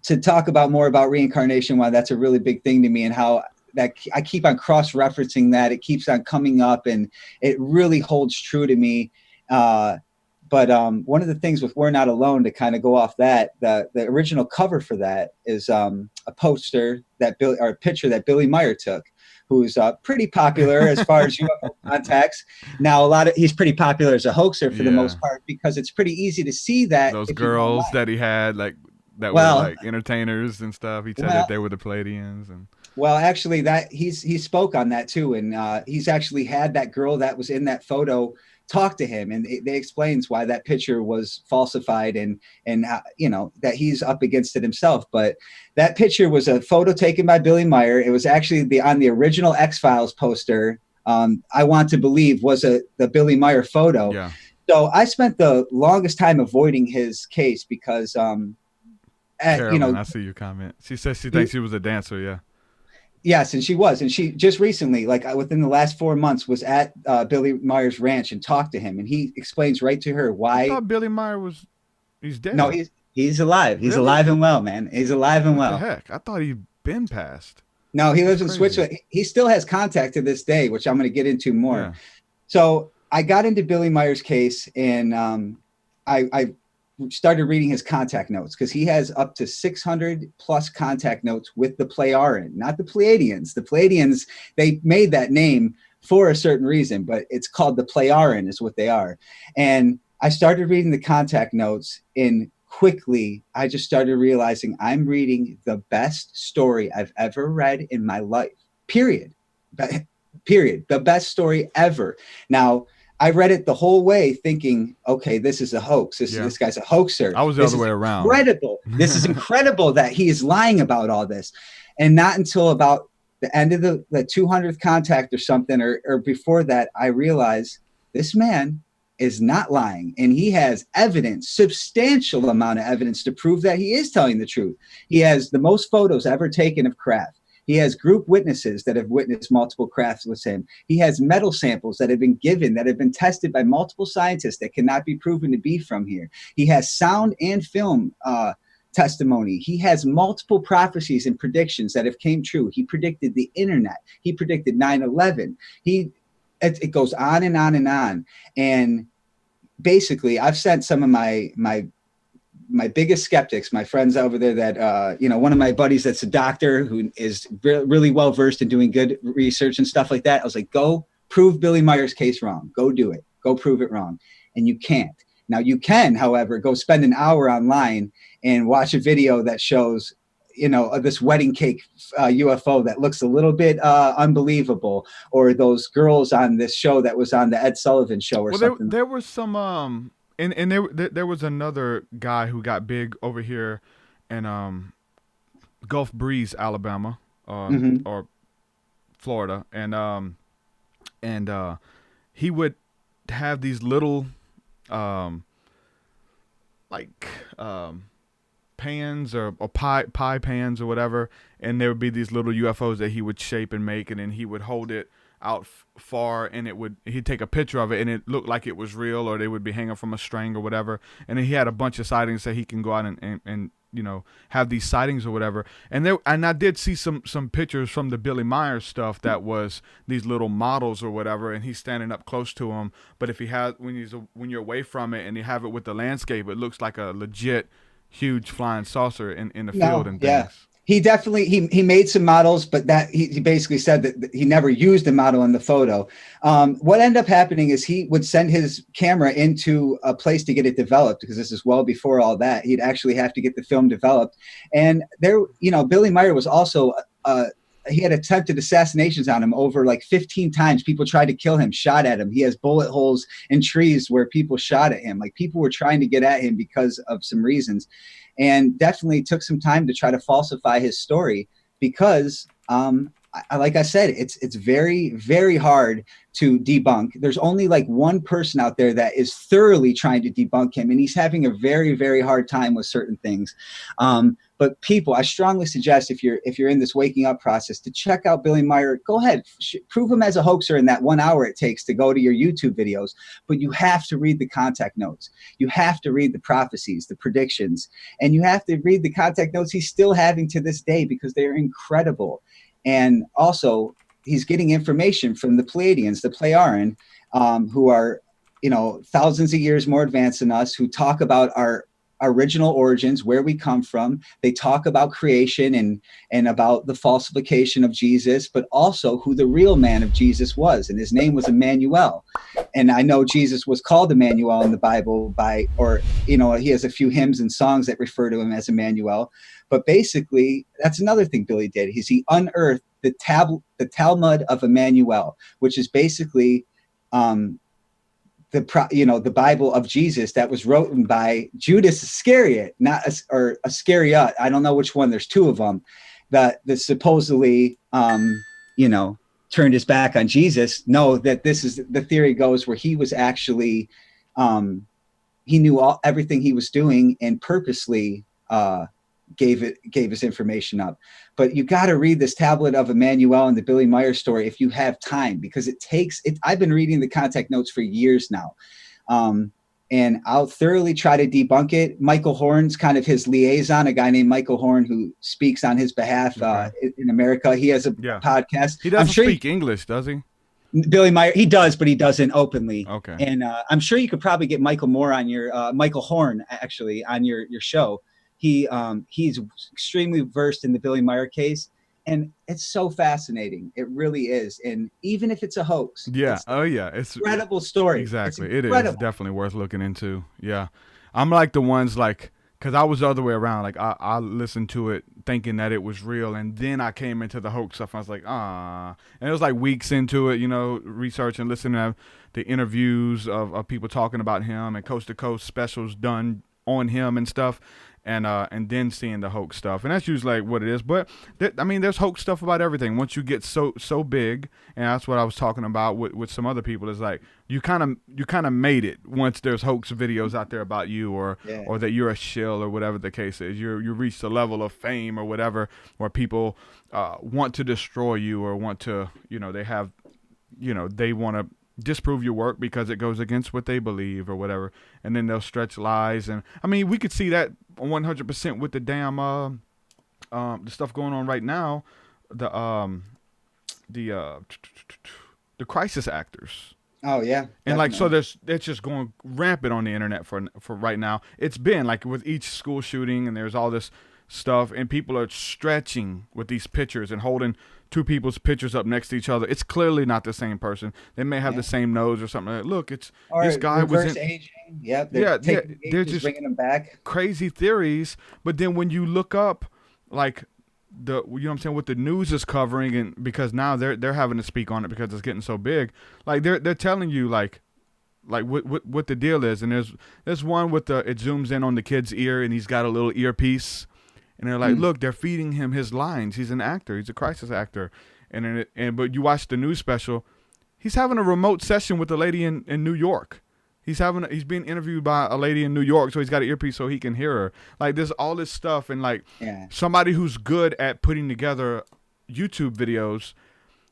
to talk more about reincarnation, why that's a really big thing to me, and how that I keep on cross-referencing that, it keeps on coming up, and it really holds true to me. But one of the things with "We're Not Alone," to kind of go off that, the original cover for that is a poster a picture that Billy Meyer took, who's pretty popular as far as UFO contacts. Now, he's pretty popular as a hoaxer for the most part, because it's pretty easy to see that those girls that he had, like that were like entertainers and stuff. He said that they were the Palladians. And well, actually, that he spoke on that too, and he's actually had that girl that was in that photo talk to him, and they explains why that picture was falsified, and that he's up against it himself. But that picture was a photo taken by Billy Meyer. It was actually on the original X-Files poster. I want to believe was the Billy Meyer photo. Yeah. So I spent the longest time avoiding his case because Carolyn, I see your comment. She says she thinks he was a dancer. Yeah. Yes, and she was, and she just recently, like within the last 4 months, was at Billy Meyer's ranch and talked to him, and he explains right to her I why. thought Billy Meyer he's No, dead. he's alive. He's Really? alive and well, man. He's alive and What the well. heck? I thought he'd been passed. No, he lives in Crazy. Switzerland. He still has contact to this day, which I'm going to get into more. Yeah. So I got into Billy Meyer's case, and I started reading his contact notes, because he has up to 600 plus contact notes with the Plejaren, not the Pleiadians. The Pleiadians, they made that name for a certain reason, but it's called the Plejaren is what they are. And I started reading the contact notes, and quickly I just started realizing I'm reading the best story I've ever read in my life, period. Period. The best story ever. Now, I read it the whole way thinking, okay, this is a hoax. This guy's a hoaxer. I was the other way around. Incredible. This is incredible that he is lying about all this. And not until about the end of the 200th contact or something, or before that, I realized this man is not lying. And he has evidence, substantial amount of evidence to prove that he is telling the truth. He has the most photos ever taken of craft. He has group witnesses that have witnessed multiple crafts with him. He has metal samples that have been given, that have been tested by multiple scientists that cannot be proven to be from here. He has sound and film testimony. He has multiple prophecies and predictions that have came true. He predicted the internet. He predicted 9/11. It goes on and on and on. And basically, I've sent some of my biggest skeptics, my friends over there that, one of my buddies that's a doctor who is really well versed in doing good research and stuff like that. I was like, go prove Billy Meyer's case wrong. Go do it. Go prove it wrong. And you can't. Now you can, however, go spend an hour online and watch a video that shows, this wedding cake UFO that looks a little bit unbelievable, or those girls on this show that was on the Ed Sullivan show or something. There was some and there was another guy who got big over here in Gulf Breeze, Alabama, or Florida, and he would have these little pans or pie pans or whatever, and there would be these little UFOs that he would shape and make, and then he would hold it out far, and he'd take a picture of it, and it looked like it was real, or they would be hanging from a string or whatever. And then he had a bunch of sightings that he can go out and have these sightings or whatever. And I did see some pictures from the Billy Meyer stuff that was these little models or whatever, and he's standing up close to them. But if when you're away from it and you have it with the landscape, it looks like a legit huge flying saucer in the field and things. Yeah. He definitely, he made some models, but that he basically said that he never used a model in the photo. What ended up happening is he would send his camera into a place to get it developed, because this is well before all that. He'd actually have to get the film developed. And there, Billy Meyer was also, he had attempted assassinations on him over like 15 times. People tried to kill him, shot at him. He has bullet holes in trees where people shot at him. Like, people were trying to get at him because of some reasons. And definitely took some time to try to falsify his story, because, like I said, it's very, very hard to debunk. There's only like one person out there that is thoroughly trying to debunk him, and he's having a very, very hard time with certain things. But people, I strongly suggest, if you're in this waking up process, to check out Billy Meyer. Go ahead, prove him as a hoaxer in that 1 hour it takes to go to your YouTube videos. But you have to read the contact notes. You have to read the prophecies, the predictions, and you have to read the contact notes he's still having to this day, because they're incredible. And also, he's getting information from the Pleiadians, the Plejaren, who are, thousands of years more advanced than us, who talk about our original origins, where we come from. They talk about creation and about the falsification of Jesus, but also who the real man of Jesus was. And his name was Emmanuel. And I know Jesus was called Emmanuel in the Bible he has a few hymns and songs that refer to him as Emmanuel. But basically, that's another thing Billy did. He unearthed the Talmud of Emmanuel, which is basically the Bible of Jesus that was written by Judas Iscariot, or Iscariot. I don't know which one. There's two of them that supposedly, turned his back on Jesus. No, that this is the theory goes where he was actually, he knew everything he was doing and purposely gave his information up. But you got to read this Tablet of Emmanuel and the Billy Meyer story if you have time, because it takes it. I've been reading the contact notes for years now. And I'll thoroughly try to debunk it. Michael Horn's kind of his liaison, a guy named Michael Horn who speaks on his behalf in America. He has a podcast. He doesn't speak English, does he? Billy Meyer, he does, but he doesn't openly. Okay. And I'm sure you could probably get Michael Moore on Michael Horn actually on your show. He's extremely versed in the Billy Meyer case. And it's so fascinating. It really is. And even if it's a hoax. Yeah. It's incredible story. Exactly. It is definitely worth looking into. Yeah. I'm like the ones because I was the other way around. Like I listened to it thinking that it was real. And then I came into the hoax stuff. And I was like, And it was like weeks into it, research and listening to the interviews of people talking about him and coast to coast specials done on him and stuff. And then seeing the hoax stuff, and that's usually like what it is. But there's hoax stuff about everything. Once you get so big, and that's what I was talking about with some other people. Is like you kind of made it once there's hoax videos out there about you, or that you're a shill or whatever the case is. You reached a level of fame or whatever where people want to destroy you or want to they want to disprove your work because it goes against what they believe or whatever, and then they'll stretch lies. And we could see that 100% with the damn the stuff going on right now, the crisis actors. Oh yeah, and so it's just going rampant on the internet for right now. It's been like with each school shooting, and there's all this stuff, and people are stretching with these pictures and holding two people's pictures up next to each other. It's clearly not the same person. They may have the same nose or something. Like, look, it's this guy was in aging. Yep, they're just bringing them back. Crazy theories, but then when you look up, like what I'm saying, what the news is covering, and because now they're having to speak on it because it's getting so big. Like they're telling you like what the deal is, and there's one with it zooms in on the kid's ear, and he's got a little earpiece. And they're like, look, they're feeding him his lines. He's an actor. He's a crisis actor. But you watch the news special, he's having a remote session with a lady in New York. He's being interviewed by a lady in New York, so he's got an earpiece so he can hear her. Like there's all this stuff, and somebody who's good at putting together YouTube videos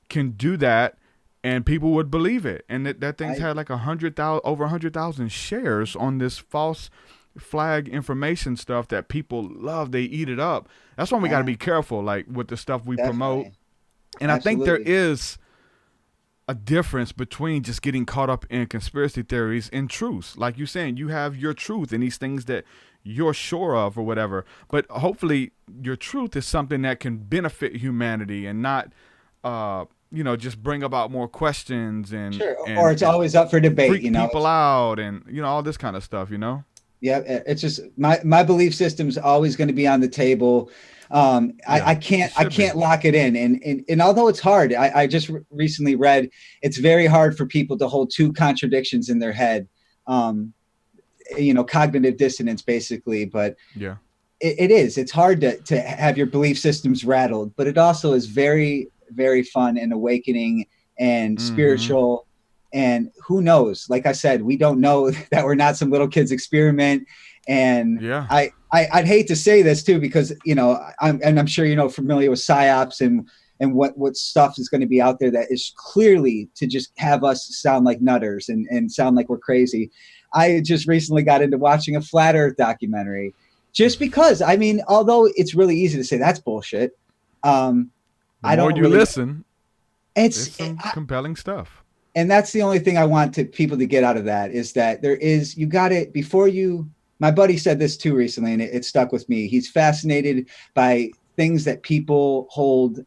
can do that, and people would believe it. And that thing's had like over 100,000 shares on this false flag information stuff that people love. They eat it up. That's why we got to be careful, like with the stuff we promote. And I think there is a difference between just getting caught up in conspiracy theories and truths. Like you're saying, you have your truth and these things that you're sure of or whatever. But hopefully your truth is something that can benefit humanity and not just bring about more questions and or it's always up for debate, freak people out and all this kind of stuff, Yeah, it's just my belief system's always going to be on the table. I can't lock it in. And although it's hard, I just recently read it's very hard for people to hold two contradictions in their head. Cognitive dissonance basically, but it's hard to have your belief systems rattled, but it also is very, very fun and awakening and spiritual. And who knows? Like I said, we don't know that we're not some little kid's experiment. And I'd hate to say this too, because I'm sure familiar with psyops and what stuff is going to be out there that is clearly to just have us sound like nutters and sound like we're crazy. I just recently got into watching a flat Earth documentary, just because. Although it's really easy to say that's bullshit. The more you listen, it's some compelling stuff. And that's the only thing I want people to get out of that is that you got it before you. My buddy said this too recently, and it stuck with me. He's fascinated by things that people hold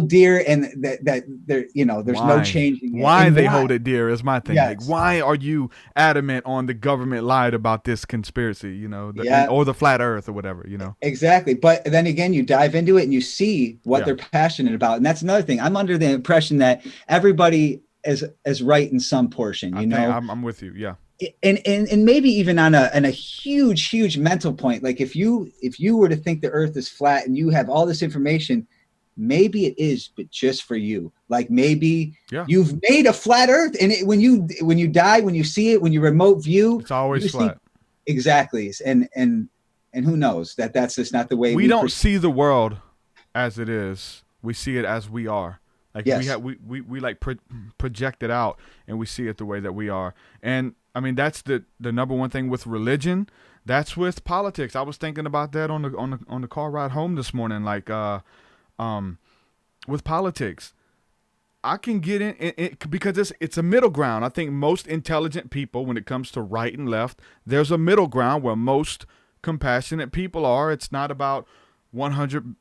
dear, and that there's no changing. Why they hold it dear is my thing. Yes. Like, why are you adamant on the government lied about this conspiracy? Or the flat Earth or whatever. Exactly. But then again, you dive into it and you see what they're passionate about, and that's another thing. I'm under the impression that everybody is right in some portion. I'm with you. Yeah. And maybe even on a huge mental point. Like if you were to think the Earth is flat and you have all this information. Maybe it is, but just for you. Like maybe you've made a flat Earth, and when you die, when you see it, when you remote view, it's always flat. Exactly, and And who knows that's just not the way we don't see the world as it is. We see it as we are. Like we like project it out, and we see it the way that we are. And I mean, that's the number one thing with religion. That's with politics. I was thinking about that on the car ride home this morning. Like, with politics, I can get in because it's a middle ground. I think most intelligent people, when it comes to right and left, there's a middle ground where most compassionate people are. It's not about 100%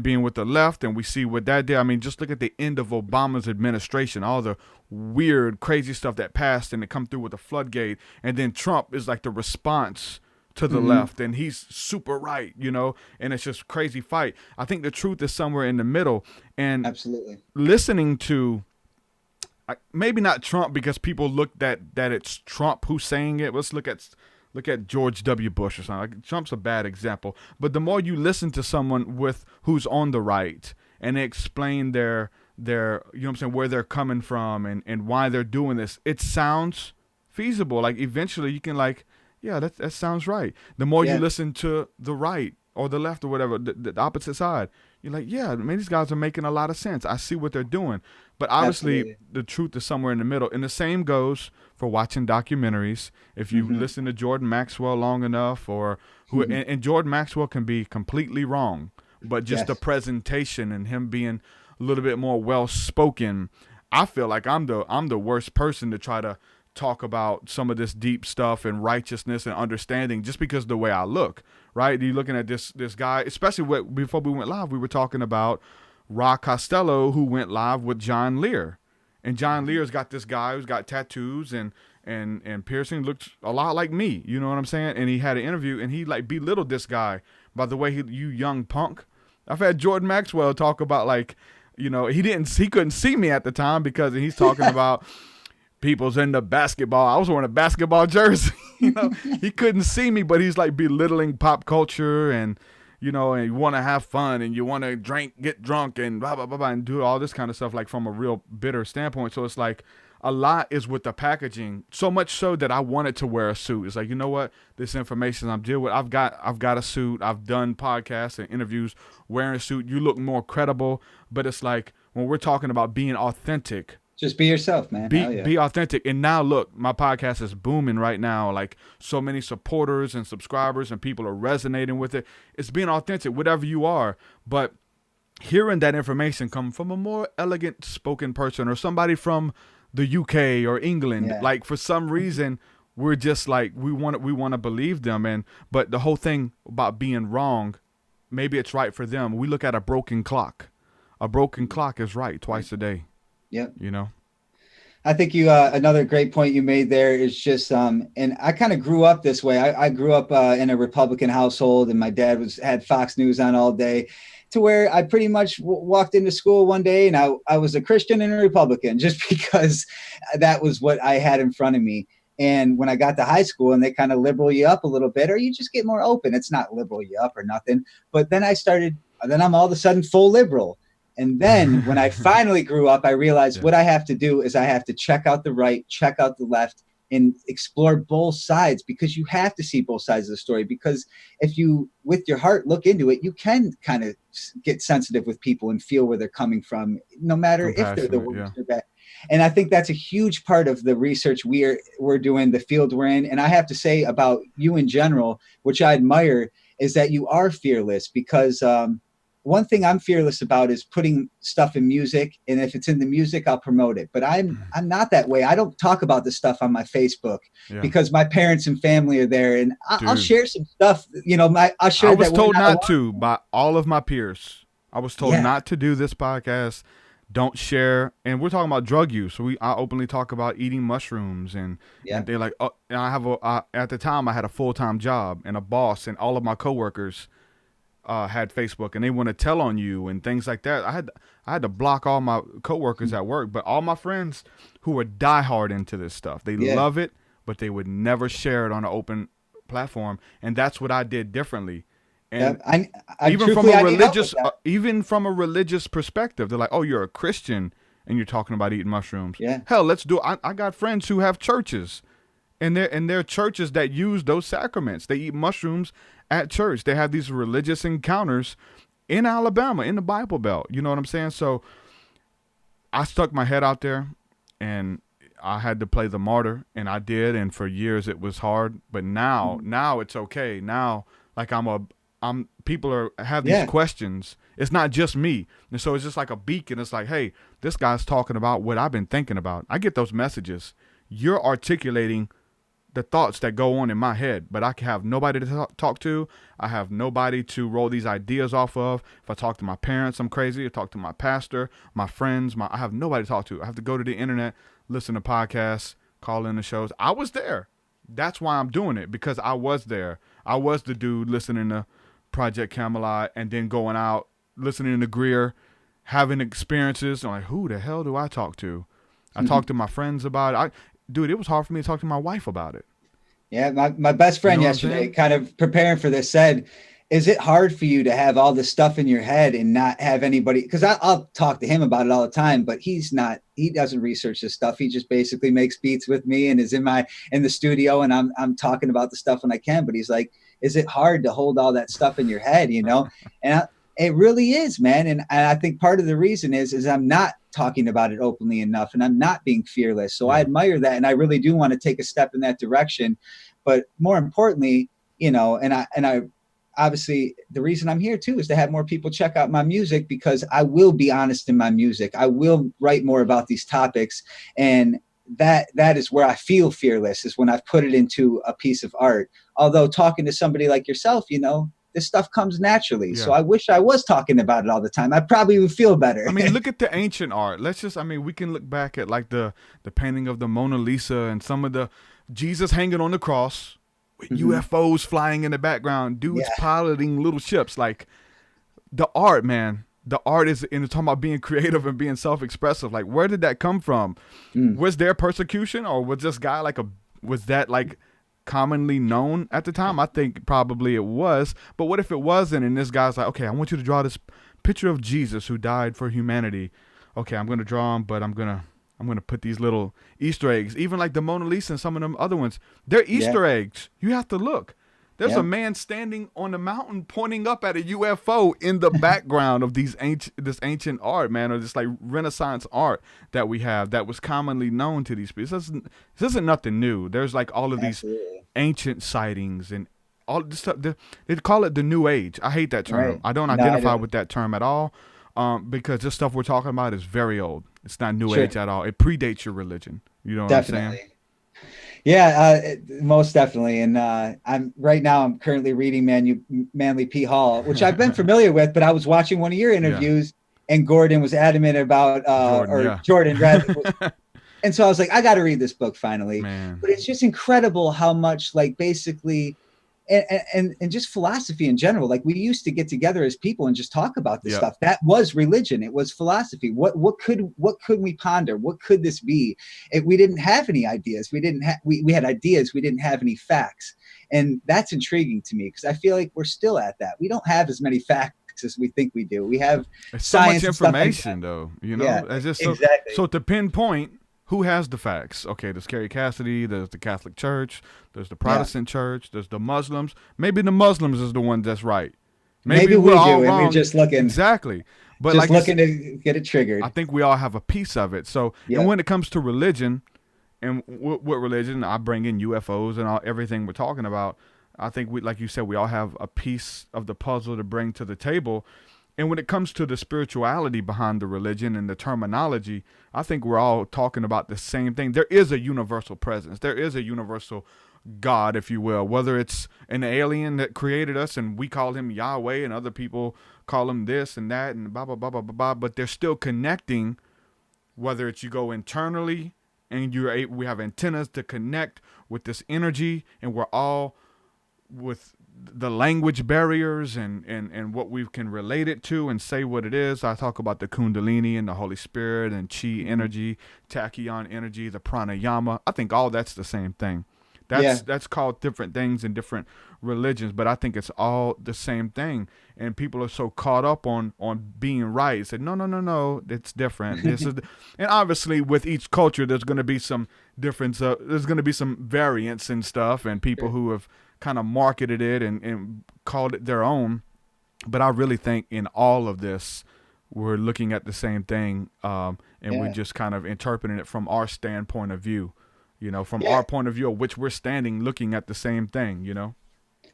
being with the left, and we see what that did. I mean, just look at the end of Obama's administration, all the weird, crazy stuff that passed, and it come through with the floodgate, and then Trump is like the response to the left, and he's super right, you know, and it's just crazy fight. I think the truth is somewhere in the middle, and absolutely listening to maybe not Trump, because people look that it's Trump who's saying it. Let's look at George W. Bush or something. Like, Trump's a bad example, but the more you listen to someone who's on the right and they explain their you know what I'm saying, where they're coming from and why they're doing this, it sounds feasible. Like, eventually you can like, yeah, that sounds right. The more you listen to the right or the left or whatever, the opposite side, you're like, yeah, man, these guys are making a lot of sense. I see what they're doing. But obviously, the truth is somewhere in the middle. And the same goes for watching documentaries. If you listen to Jordan Maxwell long enough, or who, and Jordan Maxwell can be completely wrong, but just the presentation and him being a little bit more well-spoken, I feel like I'm the worst person to try to talk about some of this deep stuff and righteousness and understanding, just because of the way I look, right? You're looking at this guy, especially before we went live, we were talking about Ra Costello, who went live with John Lear. And John Lear's got this guy who's got tattoos and piercing, looks a lot like me, you know what I'm saying? And he had an interview, and he like belittled this guy by the way, you young punk. I've had Jordan Maxwell talk about, like, you know, he couldn't see me at the time because he's talking about people's into basketball. I was wearing a basketball jersey. You know, he couldn't see me, but he's like belittling pop culture, and, you know, and you want to have fun, and you want to get drunk, and blah, blah, blah, blah, and do all this kind of stuff, like from a real bitter standpoint. So it's like a lot is with the packaging, so much so that I wanted to wear a suit. It's like, you know what, this information I'm dealing with, I've got a suit. I've done podcasts and interviews wearing a suit. You look more credible. But it's like, when we're talking about being authentic, just be yourself, man. Be authentic. And now look, my podcast is booming right now. Like, so many supporters and subscribers, and people are resonating with it. It's being authentic, whatever you are. But hearing that information come from a more elegant spoken person, or somebody from the UK or England, like, for some reason, we're just like, we want to believe them. But the whole thing about being wrong, maybe it's right for them. We look at a broken clock. A broken clock is right twice a day. Yep. You know, I think you another great point you made there is just and I kind of grew up this way. I grew up in a Republican household, and my dad had Fox News on all day, to where I pretty much walked into school one day and I was a Christian and a Republican, just because that was what I had in front of me. And when I got to high school, and they kind of liberal you up a little bit, or you just get more open. It's not liberal you up or nothing. But then I'm all of a sudden full liberal. And then when I finally grew up, I realized what I have to do is I have to check out the right, check out the left, and explore both sides, because you have to see both sides of the story. Because if you, with your heart, look into it, you can kind of get sensitive with people and feel where they're coming from, no matter if they're the worst or bad. And I think that's a huge part of the research we're doing, the field we're in. And I have to say about you in general, which I admire, is that you are fearless. Because one thing I'm fearless about is putting stuff in music, and if it's in the music, I'll promote it. But I'm not that way. I don't talk about this stuff on my Facebook because my parents and family are there, and I'll share some stuff. You know, I'll share. I was told not to by all of my peers. I was told not to do this podcast. Don't share. And we're talking about drug use. So I openly talk about eating mushrooms, and they're like, oh, and at the time I had a full-time job and a boss, and all of my coworkers had Facebook, and they want to tell on you and things like that. I had to block all my coworkers at work, but all my friends who were diehard into this stuff, they love it, but they would never share it on an open platform. And that's what I did differently. And even from a religious perspective, they're like, "Oh, you're a Christian and you're talking about eating mushrooms." Yeah. Hell, let's do it. I got friends who have churches, And there are churches that use those sacraments. They eat mushrooms at church. They have these religious encounters in Alabama, in the Bible Belt. You know what I'm saying? So I stuck my head out there, and I had to play the martyr, and I did. And for years it was hard, but now it's okay. Now, like people have these questions. It's not just me. And so it's just like a beacon. It's like, hey, this guy's talking about what I've been thinking about. I get those messages. You're articulating the thoughts that go on in my head, but I have nobody to talk to. I have nobody to roll these ideas off of. If I talk to my parents, I'm crazy. I talk to my pastor, my friends, I have nobody to talk to. I have to go to the internet, listen to podcasts, call in the shows. I was there. That's why I'm doing it, because I was there. I was the dude listening to Project Camelot and then going out, listening to Greer, having experiences. I'm like, who the hell do I talk to? I talked to my friends about it. Dude, it was hard for me to talk to my wife about it. Yeah, my best friend yesterday, kind of preparing for this, said, is it hard for you to have all this stuff in your head and not have anybody? Because I'll talk to him about it all the time, but he doesn't research this stuff. He just basically makes beats with me and is in the studio, and I'm talking about the stuff when I can. But he's like, is it hard to hold all that stuff in your head, you know? And it really is, man. And I think part of the reason is I'm not talking about it openly enough, and I'm not being fearless. So I admire that. And I really do want to take a step in that direction. But more importantly, you know, and I obviously the reason I'm here too is to have more people check out my music, because I will be honest in my music. I will write more about these topics. And that is where I feel fearless, is when I've put it into a piece of art. Although talking to somebody like yourself, you know, this stuff comes naturally. Yeah. So I wish I was talking about it all the time. I probably would feel better. I mean, look at the ancient art. We can look back at like the painting of the Mona Lisa and some of the Jesus hanging on the cross with UFOs flying in the background, dudes piloting little ships. Like the art, man, the art is in talking about being creative and being self-expressive. Like, where did that come from? Was there persecution, or was this guy was that commonly known at the time? I think probably it was, but what if it wasn't? And this guy's like, okay, I want you to draw this picture of Jesus who died for humanity. Okay, I'm going to draw him, but I'm going to put these little Easter eggs, even like the Mona Lisa and some of them other ones. They're Easter eggs. You have to look. There's a man standing on the mountain pointing up at a UFO in the background of this ancient art, man, or this like Renaissance art that we have that was commonly known to these people. This isn't nothing new. There's like all of these ancient sightings and all this stuff. They call it the New Age. I hate that term. Right. I don't identify with that term at all, because this stuff we're talking about is very old. It's not New Age at all. It predates your religion. You know what I'm saying? Yeah, most definitely. And I'm currently reading Manly P. Hall, which I've been familiar with, but I was watching one of your interviews and Gordon was adamant about, Jordan rather. And so I was like, I got to read this book finally. Man. But it's just incredible how much basically, and just philosophy in general. Like, we used to get together as people and just talk about this stuff. That was religion. It was philosophy. What could we ponder? What could this be? We didn't have any ideas. We had ideas. We didn't have any facts. And that's intriguing to me, because I feel like we're still at that. We don't have as many facts as we think we do. We have so much information, though. You know, it's just so to pinpoint. Who has the facts? Okay, there's Carrie Cassidy, there's the Catholic Church, there's the Protestant Church, there's the Muslims. Maybe the Muslims is the one that's right. Maybe we do, and we're just looking. Exactly. But just looking to get it triggered. I think we all have a piece of it. So, and when it comes to religion, and what religion, I bring in UFOs and everything we're talking about. I think like you said, we all have a piece of the puzzle to bring to the table. And when it comes to the spirituality behind the religion and the terminology, I think we're all talking about the same thing. There is a universal presence. There is a universal God, if you will, whether it's an alien that created us and we call him Yahweh and other people call him this and that and blah, blah, blah, blah, blah, blah. But they're still connecting, whether it's you go internally and we have antennas to connect with this energy, and we're all with the language barriers and what we can relate it to and say what it is. I talk about the Kundalini and the Holy Spirit and Chi energy, Tachyon energy, the pranayama. I think all that's the same thing. That's called different things in different religions, but I think it's all the same thing. And people are so caught up on being right. Say no, it's different. This is, and obviously with each culture, there's going to be some difference. There's going to be some variance and stuff, and people who have kind of marketed it and called it their own. But I really think in all of this, we're looking at the same thing, and we're just kind of interpreting it from our standpoint of view. From our point of view, of which we're standing, looking at the same thing.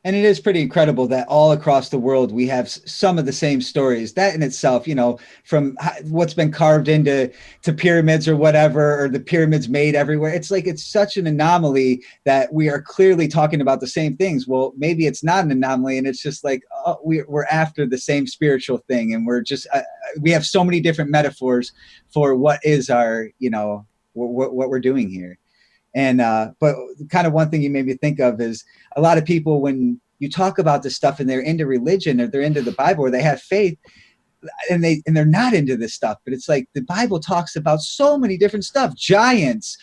And it is pretty incredible that all across the world, we have some of the same stories. That in itself, from what's been carved into pyramids or whatever, or the pyramids made everywhere. It's like, it's such an anomaly that we are clearly talking about the same things. Well, maybe it's not an anomaly, and it's just like, we're after the same spiritual thing. And we're just, we have so many different metaphors for what is our, what we're doing here. And but kind of one thing you made me think of is a lot of people, when you talk about this stuff and they're into religion or they're into the Bible or they have faith, and they're not into this stuff, but it's like the Bible talks about so many different stuff: giants,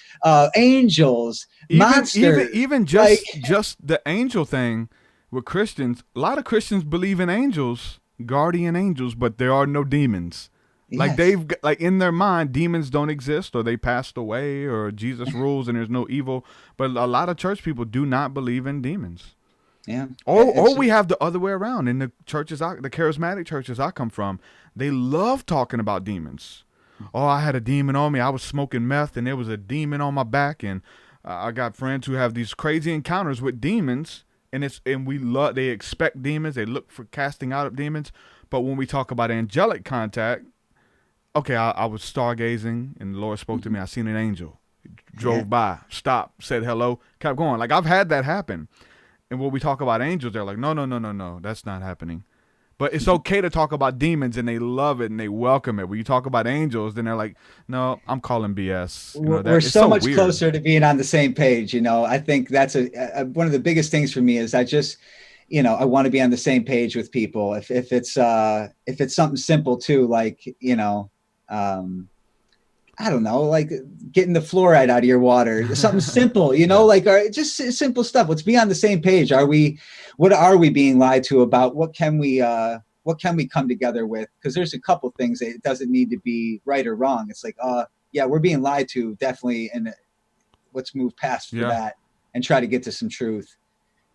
angels, monsters. Even just the angel thing with Christians. A lot of Christians believe in angels, guardian angels, but there are no demons. Like they've in their mind, demons don't exist, or they passed away, or Jesus rules and there's no evil. But a lot of church people do not believe in demons. Yeah. Or we have the other way around. In the churches, the charismatic churches I come from, they love talking about demons. Oh, I had a demon on me. I was smoking meth and there was a demon on my back. And I got friends who have these crazy encounters with demons. And they expect demons. They look for casting out of demons. But when we talk about angelic contact, okay, I was stargazing and the Lord spoke to me. I seen an angel. Drove by, stopped, said hello, kept going. Like, I've had that happen. And when we talk about angels, they're like, no, that's not happening. But it's okay to talk about demons, and they love it and they welcome it. When you talk about angels, then they're like, no, I'm calling BS. We're so much closer to being on the same page. I think that's one of the biggest things for me is I just, I want to be on the same page with people. If it's something simple too, like, I don't know, like getting the fluoride out of your water, something simple, like just simple stuff. Let's be on the same page. What are we being lied to about? What can we come together with? Because there's a couple things that it doesn't need to be right or wrong. It's like, we're being lied to, definitely. And let's move past for that and try to get to some truth.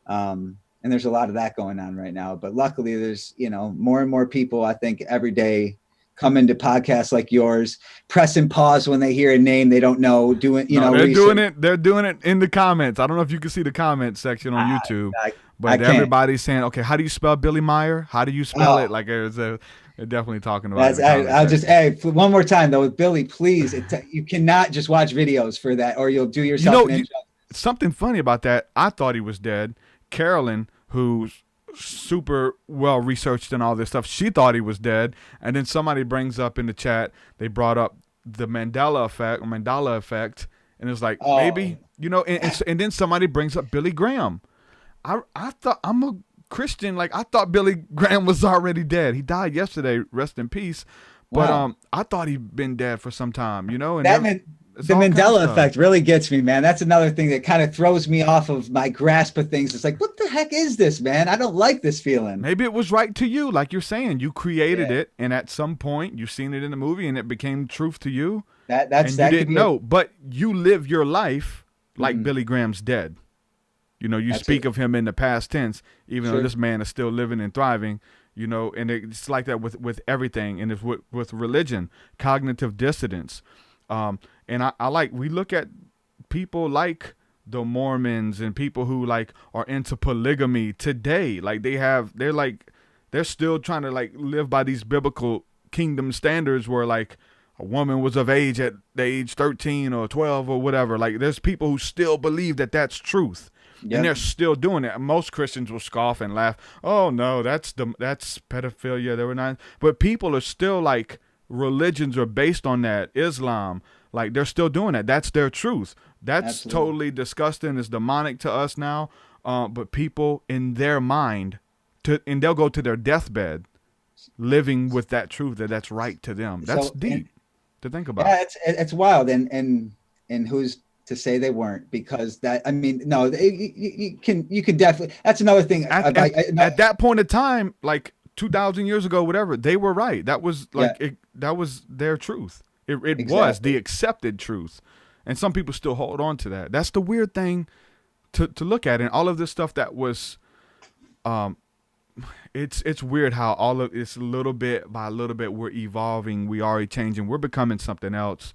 And there's a lot of that going on right now, but luckily there's, more and more people, I think, every day come into podcasts like yours, press and pause when they hear a name they don't know, they're doing it in the comments. I don't know if you can see the comment section on YouTube, but everybody's saying, okay, how do you spell Billy Meyer? How do you spell it? Like they're definitely talking about it. I'll just, one more time though, with Billy, please, you cannot just watch videos for that or you'll do yourself an injustice. Something funny about that, I thought he was dead. Carolyn, who's super well researched and all this stuff, she thought he was dead, and then somebody brings up in the chat, they brought up the Mandela effect, and it's like, maybe, and then somebody brings up Billy Graham. I thought, I'm a Christian, like I thought Billy Graham was already dead. He died yesterday, rest in peace. But I thought he'd been dead for some time, and the Mandela effect really gets me, man. That's another thing that kind of throws me off of my grasp of things. It's like, what the heck is this, man? I don't like this feeling. Maybe it was right to you. Like you're saying, you created it. And at some point you've seen it in the movie and it became truth to you. You didn't know, but you live your life like Billy Graham's dead. You speak of him in the past tense, even though this man is still living and thriving, and it's like that with everything. And it's with religion, cognitive dissonance. And we look at people like the Mormons and people who like are into polygamy today. Like they're still trying to like live by these biblical kingdom standards where like a woman was of age at the age 13 or 12 or whatever. Like there's people who still believe that that's truth. Yep. And they're still doing it. Most Christians will scoff and laugh. Oh no, that's pedophilia. They were not, but people are still like, religions are based on that. Islam, like they're still doing that. That's their truth. That's totally disgusting. It's demonic to us now. But people in their mind, and they'll go to their deathbed, living with that truth that's right to them. That's deep to think about. Yeah, it's wild. And who's to say they weren't, because that, I mean, no, you can definitely, that's another thing. At that point in time, like 2,000 years ago, whatever, they were right. That was like, that was their truth. It Exactly. was the accepted truth. And some people still hold on to that. That's the weird thing to look at. And all of this stuff that was, it's weird how all of it's little bit by little bit, we're evolving. We are changing. We're becoming something else.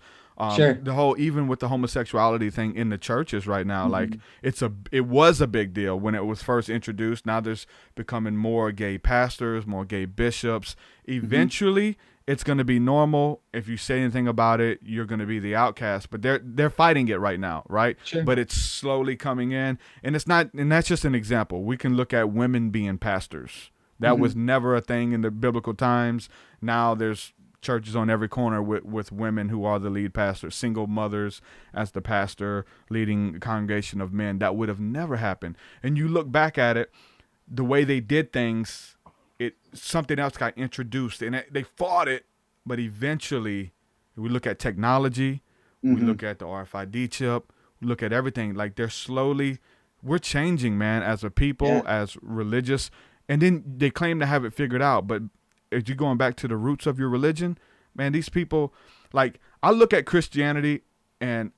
Sure. The whole, even with the homosexuality thing in the churches right now, like it was a big deal when it was first introduced. Now there's becoming more gay pastors, more gay bishops. Eventually it's going to be normal. If you say anything about it, you're going to be the outcast, but they're fighting it right now. Right. Sure. But it's slowly coming in, and it's not, and that's just an example. We can look at women being pastors. That was never a thing in the biblical times. Now there's churches on every corner with women who are the lead pastors, single mothers as the pastor, leading a congregation of men. That would have never happened. And you look back at it, the way they did things, something else got introduced, and they fought it. But eventually, we look at technology, we look at the RFID chip, we look at everything. Like we're changing, man, as a people, as religious. And then they claim to have it figured out, but if you're going back to the roots of your religion, man, these people, like, I look at Christianity and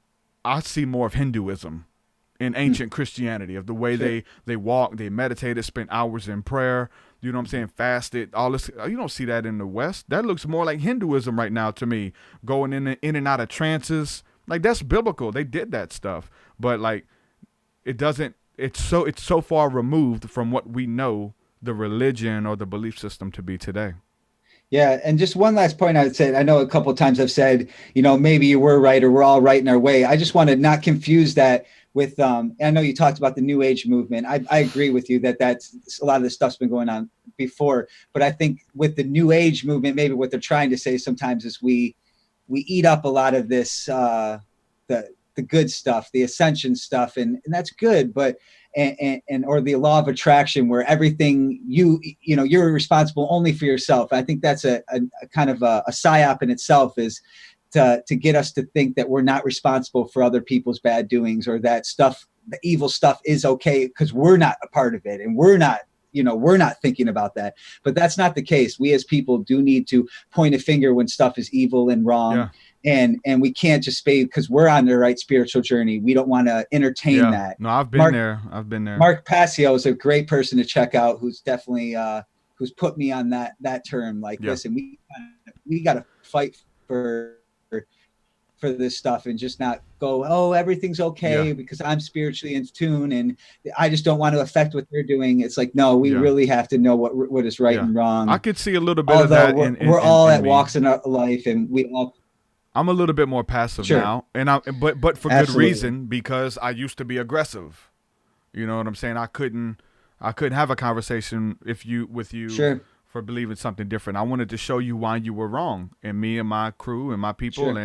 I see more of Hinduism in ancient Christianity, of the way they walk, they meditated, spent hours in prayer, you know what I'm saying, fasted, all this. You don't see that in the West. That looks more like Hinduism right now to me, going in and out of trances. Like, that's biblical. They did that stuff, but like, it's so far removed from what we know the religion or the belief system to be today. Yeah. And just one last point I would say, I know a couple of times I've said, maybe you were right or we're all right in our way. I just want to not confuse that with, I know you talked about the New Age movement. I agree with you that's a lot of this stuff's been going on before, but I think with the New Age movement, maybe what they're trying to say sometimes is we eat up a lot of this, the good stuff, the ascension stuff, and that's good, but or the law of attraction, where everything you're responsible only for yourself. I think that's a kind of a psyop in itself, is to get us to think that we're not responsible for other people's bad doings, or that stuff, the evil stuff, is okay because we're not a part of it, and we're not thinking about that. But that's not the case. We as people do need to point a finger when stuff is evil and wrong. Yeah. And we can't just say, because we're on the right spiritual journey, we don't want to entertain that. No, I've been there. Mark Passio is a great person to check out, who's definitely who's put me on that term. Like, listen, we got to fight for this stuff, and just not go, oh, everything's okay because I'm spiritually in tune and I just don't want to affect what they're doing. It's like, no, we really have to know what is right and wrong. I could see a little bit of that. We're all at walks in our life, and we all. I'm a little bit more passive now, and but for good reason, because I used to be aggressive. You know what I'm saying? I couldn't have a conversation with you for believing something different. I wanted to show you why you were wrong, and me and my crew and my people,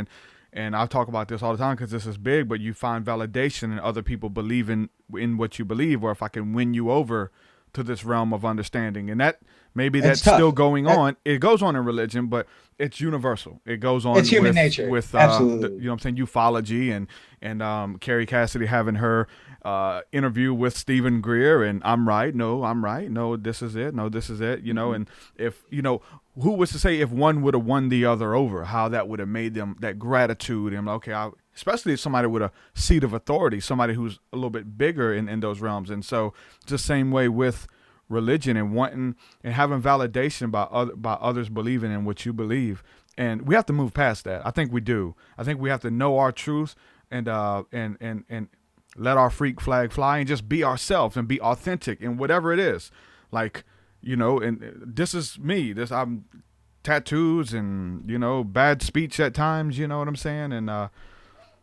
and I talk about this all the time because this is big. But you find validation in other people believing in what you believe, or if I can win you over to this realm of understanding, and that maybe that's still going on. It goes on in religion, but it's universal. It goes on. It's human nature. With absolutely, you know what I'm saying, ufology and Carrie Cassidy having her interview with Stephen Greer, and I'm right. No, this is it. No, this is it. You know, and if who was to say if one would have won the other over, how that would have made them, that gratitude, and especially if somebody with a seat of authority, somebody who's a little bit bigger in those realms. And so it's the same way with religion, and wanting and having validation by others believing in what you believe. And we have to move past that. I think we do. I think we have to know our truth and let our freak flag fly and just be ourselves and be authentic in whatever it is. Like, and this is me. I'm tattoos and, bad speech at times, you know what I'm saying? And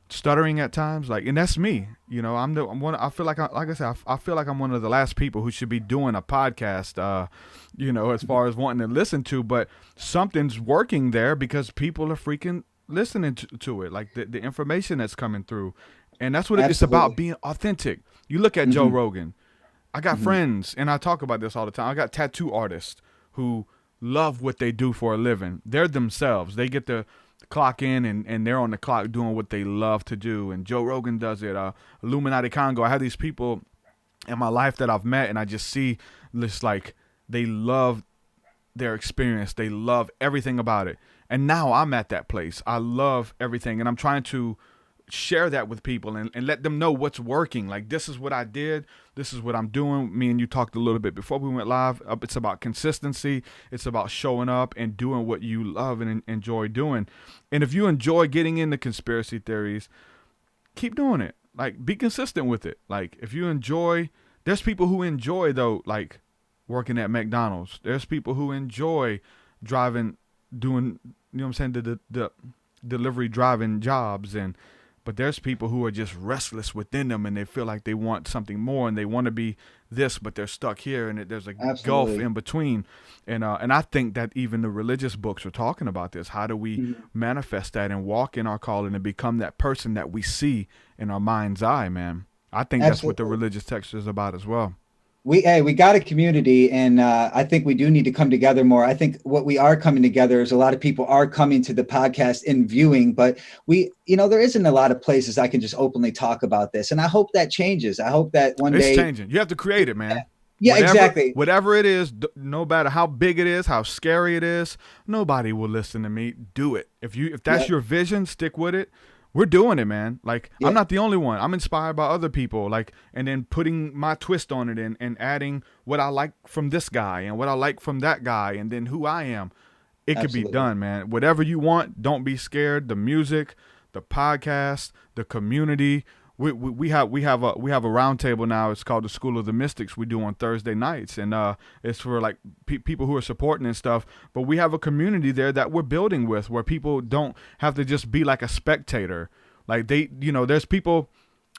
stuttering at times, and that's me. I'm one. I feel like I feel like I'm one of the last people who should be doing a podcast, as far as wanting to listen to, but something's working there because people are freaking listening to it, like the information that's coming through. And that's what it's about, being authentic. You look at Joe Rogan. I got friends, and I talk about this all the time. I got tattoo artists who love what they do for a living. They're themselves. They get to clock in and they're on the clock doing what they love to do. And Joe Rogan does it. Illuminati Congo. I have these people in my life that I've met, and I just see this, like, they love their experience. They love everything about it. And now I'm at that place. I love everything, and I'm trying to share that with people and let them know what's working. Like, this is what I did. This is what I'm doing. Me and you talked a little bit before we went live. It's about consistency. It's about showing up and doing what you love and enjoy doing. And if you enjoy getting into conspiracy theories, keep doing it. Like, be consistent with it. Like, if you enjoy, there's people who enjoy, though, like, working at McDonald's. There's people who enjoy driving, doing, you know what I'm saying, the delivery driving jobs. But there's people who are just restless within them, and they feel like they want something more, and they want to be this, but they're stuck here, and there's a gulf in between. And I think that even the religious books are talking about this. How do we manifest that and walk in our calling and become that person that we see in our mind's eye, man? I think that's what the religious text is about as well. We got a community, and I think we do need to come together more. I think what we are coming together is a lot of people are coming to the podcast and viewing, but there isn't a lot of places I can just openly talk about this. And I hope that changes. I hope that one day it's changing. You have to create it, man. Yeah, exactly. Whatever it is, no matter how big it is, how scary it is, nobody will listen to me. Do it. If that's your vision, stick with it. We're doing it, man. Like, I'm not the only one. I'm inspired by other people, like, and then putting my twist on it and adding what I like from this guy and what I like from that guy, and then who I am. It could be done, man. Whatever you want, don't be scared. The music, the podcast, the community. We have a roundtable now. It's called the School of the Mystics. We do on Thursday nights, and it's for like people who are supporting and stuff. But we have a community there that we're building with, where people don't have to just be like a spectator. Like, there's people,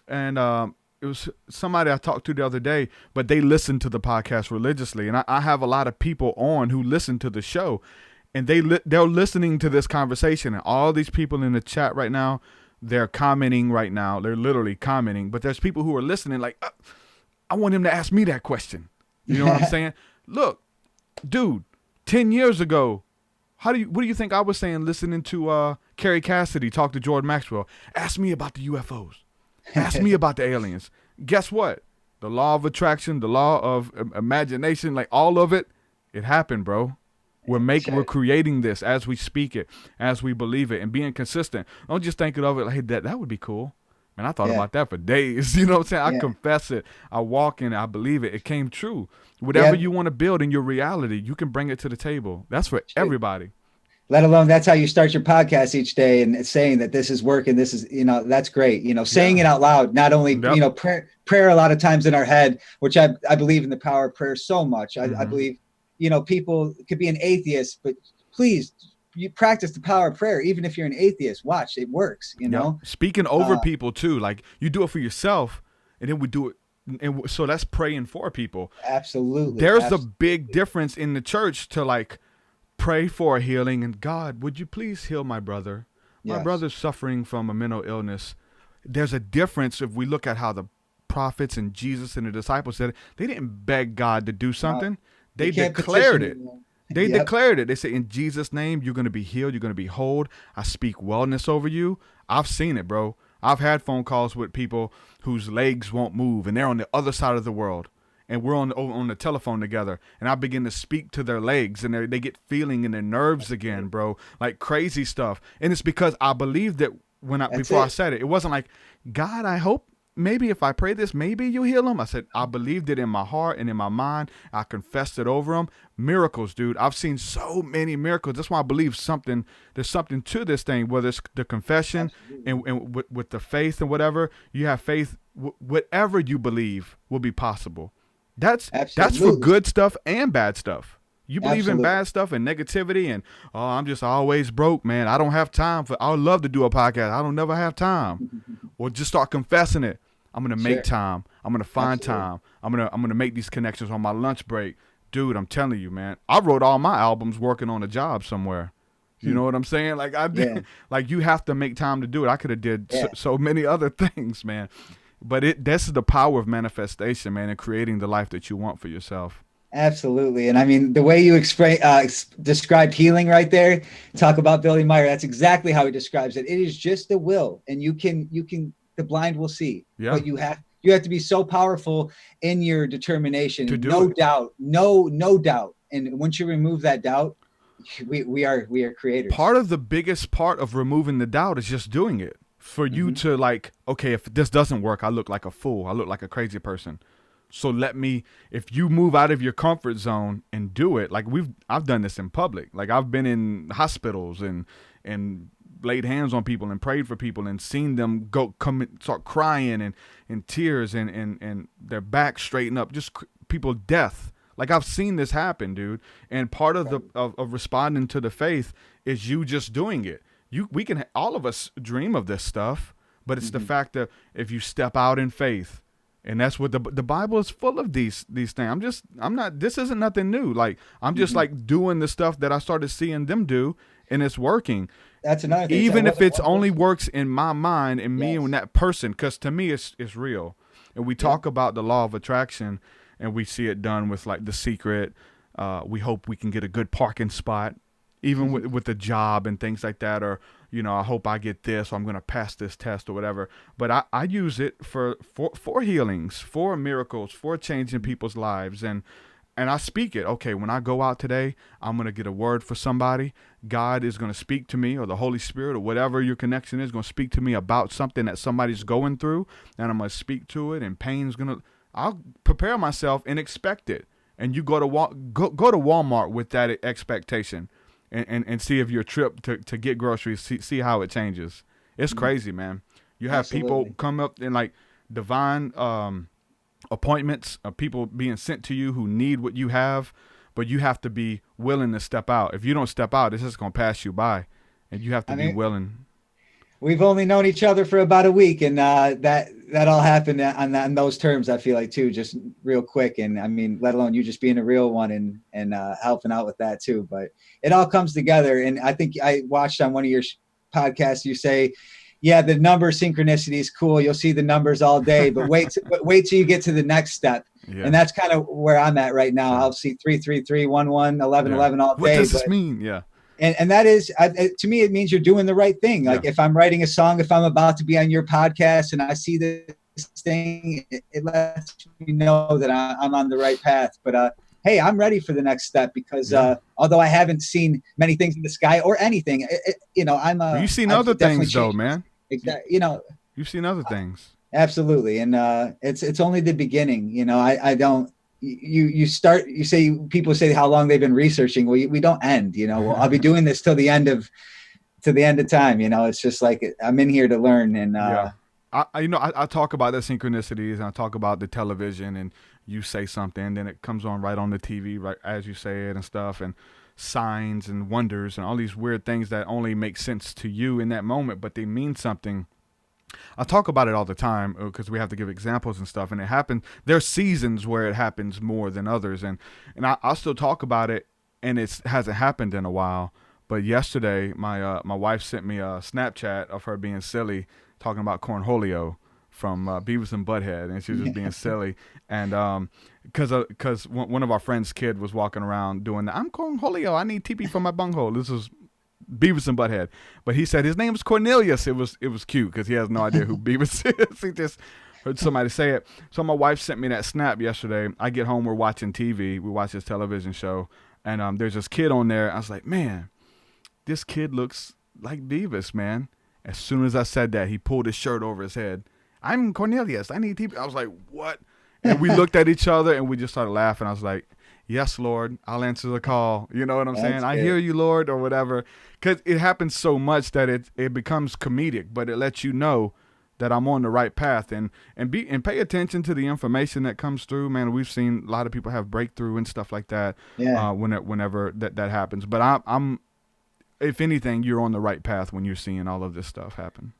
and it was somebody I talked to the other day, but they listen to the podcast religiously, and I have a lot of people on who listen to the show, and they're listening to this conversation, and all these people in the chat right now. They're commenting right now. They're literally commenting. But there's people who are listening like, I want him to ask me that question. You know what I'm saying? Look, dude, 10 years ago, what do you think I was saying listening to Carrie Cassidy talk to Jordan Maxwell? Ask me about the UFOs. Ask me about the aliens. Guess what? The law of attraction, the law of imagination, like all of it happened, bro. We're creating this as we speak it, as we believe it, and being consistent. Don't just think of it like, hey, that would be cool. Man, I thought about that for days. You know what I'm saying? I confess it. I walk in it. I believe it. It came true. Whatever you want to build in your reality, you can bring it to the table. That's for everybody. Let alone that's how you start your podcast each day, and saying that this is working. This is, that's great. Saying it out loud, not only, prayer a lot of times in our head, which I believe in the power of prayer so much. I believe, people could be an atheist, but please, you practice the power of prayer. Even if you're an atheist, watch, it works, Speaking over people too, like you do it for yourself, and then we do it. And so that's praying for people. Absolutely. There's a big difference in the church to like pray for a healing, and God, would you please heal my brother? My brother's suffering from a mental illness. There's a difference if we look at how the prophets and Jesus and the disciples said it. They didn't beg God to do something. They declared it. They declared it. They said, in Jesus' name, you're going to be healed. You're going to be whole. I speak wellness over you. I've seen it, bro. I've had phone calls with people whose legs won't move, and they're on the other side of the world. And we're on the telephone together, and I begin to speak to their legs, and they get feeling in their nerves again, bro. Like crazy stuff. And it's because I believed it before I said it. It wasn't like, God, I hope maybe if I pray this, maybe you heal them. I said, I believed it in my heart and in my mind. I confessed it over them. Miracles, dude. I've seen so many miracles. That's why I believe there's something to this thing, whether it's the confession and with the faith and whatever. You have faith, whatever you believe will be possible. That's for good stuff and bad stuff. You believe in bad stuff and negativity and, I'm just always broke, man. I don't have time I would love to do a podcast. I don't never have time. Or just start confessing it. I'm going to make time. I'm going to find time. I'm going to make these connections on my lunch break. Dude, I'm telling you, man. I wrote all my albums working on a job somewhere. You know what I'm saying? Like I did. Like you have to make time to do it. I could have did so many other things, man. But this is the power of manifestation, man, and creating the life that you want for yourself. Absolutely. And I mean, the way you described healing right there, talk about Billy Meyer, that's exactly how he describes it. It is just the will. And the blind will see, Yeah. but you have to be so powerful in your determination. To do No it. doubt, no doubt. And once you remove that doubt, we are creators. Part of the biggest part of removing the doubt is just doing it. For you to like, okay, if this doesn't work, I look like a fool. I look like a crazy person. So if you move out of your comfort zone and do it, like I've done this in public. Like I've been in hospitals and laid hands on people and prayed for people and seen them start crying and in tears and their back straighten up, just people death. Like I've seen this happen, dude. And part of of responding to the faith is you just doing it. All of us dream of this stuff, but it's the fact that if you step out in faith, and that's what the Bible is full of these things. This isn't nothing new. Like I'm just like doing the stuff that I started seeing them do, and it's working. That's another thing. Even if it's only works in my mind and me and that person, because to me it's real. And we talk about the law of attraction, and we see it done with like The Secret. We hope we can get a good parking spot, even with the job and things like that, or I hope I get this, or I'm going to pass this test or whatever. But I use it for healings, for miracles, for changing people's lives. And I speak it. Okay, when I go out today, I'm going to get a word for somebody. God is going to speak to me, or the Holy Spirit, or whatever your connection is, going to speak to me about something that somebody's going through. And I'm going to speak to it, and I'll prepare myself and expect it. And you go to Walmart with that expectation. And see if your trip to get groceries, see how it changes. It's crazy, man. You have people come up in like divine appointments of people being sent to you who need what you have, but you have to be willing to step out. If you don't step out, it's just going to pass you by, and you have to be willing. We've only known each other for about a week, and that all happened on those terms, I feel like, too, just real quick. And I mean, let alone you just being a real one and helping out with that too. But it all comes together. And I think I watched on one of your podcasts, you say, yeah, the number synchronicity is cool. You'll see the numbers all day, but wait till you get to the next step. Yeah. And that's kind of where I'm at right now. I'll see 333, 11, 11 all day. What does this mean? Yeah. And that is, to me, it means you're doing the right thing. Like if I'm writing a song, if I'm about to be on your podcast and I see this thing, it lets me know that I'm on the right path. But hey, I'm ready for the next step because although I haven't seen many things in the sky or anything, you've seen other things though, man. Exactly. You've seen other things. Absolutely. And it's only the beginning. I don't. You say people say how long they've been researching. Well, we don't end. I'll be doing this till the end of time. It's just like I'm in here to learn. And I talk about the synchronicities, and I talk about the television, and you say something, and then it comes on right on the TV, right as you say it and stuff, and signs and wonders and all these weird things that only make sense to you in that moment, but they mean something. I talk about it all the time because we have to give examples and stuff, and it happens. There's seasons where it happens more than others, and I'll still talk about it, and it hasn't happened in a while. But yesterday, my wife sent me a Snapchat of her being silly, talking about cornholio from Beavis and Butthead, and she was just being silly, and because one of our friends' kid was walking around doing that. I'm cornholio. I need TP for my bunghole. This was Beavis and Butthead, but he said his name was Cornelius. It was cute because he has no idea who Beavis is. He just heard somebody say it. So my wife sent me that snap yesterday. I get home, we're watching TV. We watch this television show, and there's this kid on there. I was like, man, this kid looks like Beavis, man. As soon as I said that, he pulled his shirt over his head. I'm Cornelius. I need TV. I was like, what? And we looked at each other and we just started laughing. I was like, yes, Lord, I'll answer the call. You know what I'm saying? I hear you, Lord, or whatever. Because it happens so much that it becomes comedic, but it lets you know that I'm on the right path, and pay attention to the information that comes through, man. We've seen a lot of people have breakthrough and stuff like that. Yeah. Whenever that happens. But I'm, if anything, you're on the right path when you're seeing all of this stuff happen.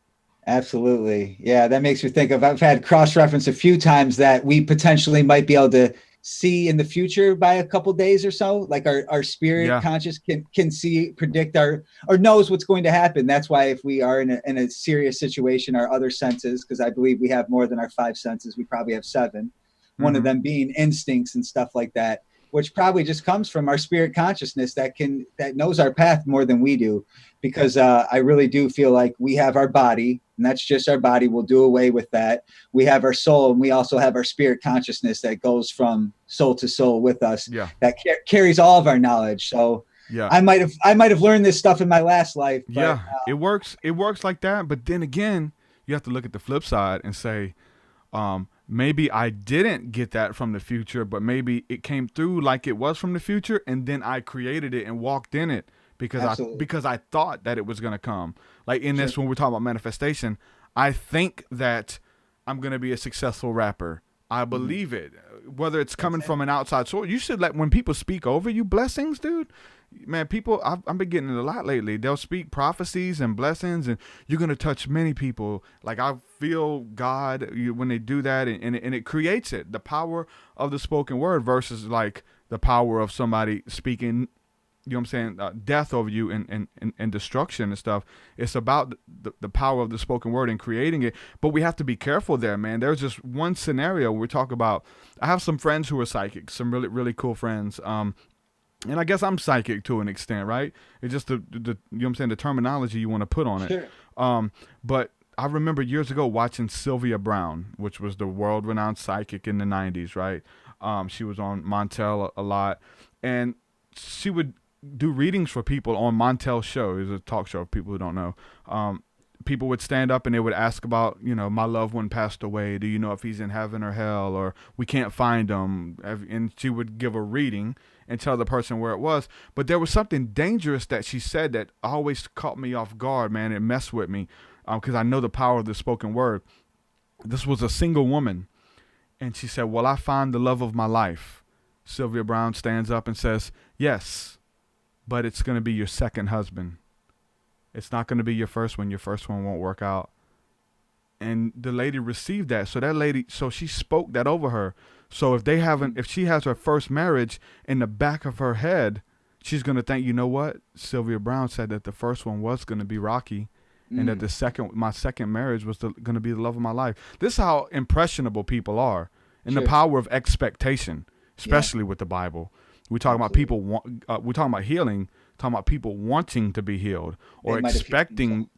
Absolutely. Yeah, that makes me think of, I've had cross-reference a few times that we potentially might be able to see in the future by a couple days or so, like our spirit conscious can see, predict or knows what's going to happen. That's why if we are in a serious situation, our other senses, because I believe we have more than our 5 senses, we probably have 7, one of them being instincts and stuff like that. which probably just comes from our spirit consciousness that knows our path more than we do. Because I really do feel like we have our body, and that's just our body. We'll do away with that. We have our soul, and we also have our spirit consciousness that goes from soul to soul with us. Yeah. That carries all of our knowledge. So yeah, I might have learned this stuff in my last life. But, yeah, it works like that. But then again, you have to look at the flip side and say, maybe I didn't get that from the future, but maybe it came through like it was from the future, and then I created it and walked in it. Because I thought that it was going to come. Like in this, when we're talking about manifestation, I think that I'm going to be a successful rapper. I believe it. Whether it's coming from an outside source, you should when people speak over you blessings, dude. Man, people, I've been getting it a lot lately. They'll speak prophecies and blessings, and you're going to touch many people. Like I feel God when they do that, and it creates it. The power of the spoken word versus like the power of somebody speaking, you know what I'm saying, death over you and destruction and stuff. It's about the power of the spoken word and creating it. But we have to be careful there, man. There's just one scenario we talk about. I have some friends who are psychics, some really, really cool friends. And I guess I'm psychic to an extent, right? It's just the you know what I'm saying, the terminology you want to put on it. Sure. But I remember years ago watching Sylvia Brown, which was the world-renowned psychic in the 90s, right? She was on Montel a lot. And she would do readings for people on Montel's show. It's a talk show for people who don't know. People would stand up and they would ask about, my loved one passed away. Do you know if he's in heaven or hell, or we can't find him? And she would give a reading and tell the person where it was. But there was something dangerous that she said that always caught me off guard, man. It messed with me because I know the power of the spoken word. This was a single woman. And she said, "Well, I find the love of my life." Sylvia Brown stands up and says, "Yes, but it's going to be your second husband. It's not going to be your first one. Your first one won't work out." And the lady received that. So she spoke that over her. So if she has her first marriage in the back of her head, she's going to think, you know what? Sylvia Brown said that the first one was going to be rocky, and that my second marriage was going to be the love of my life. This is how impressionable people are, and the power of expectation, especially with the Bible. We talk about people. We're talking about healing. Talking about people wanting to be healed or expecting.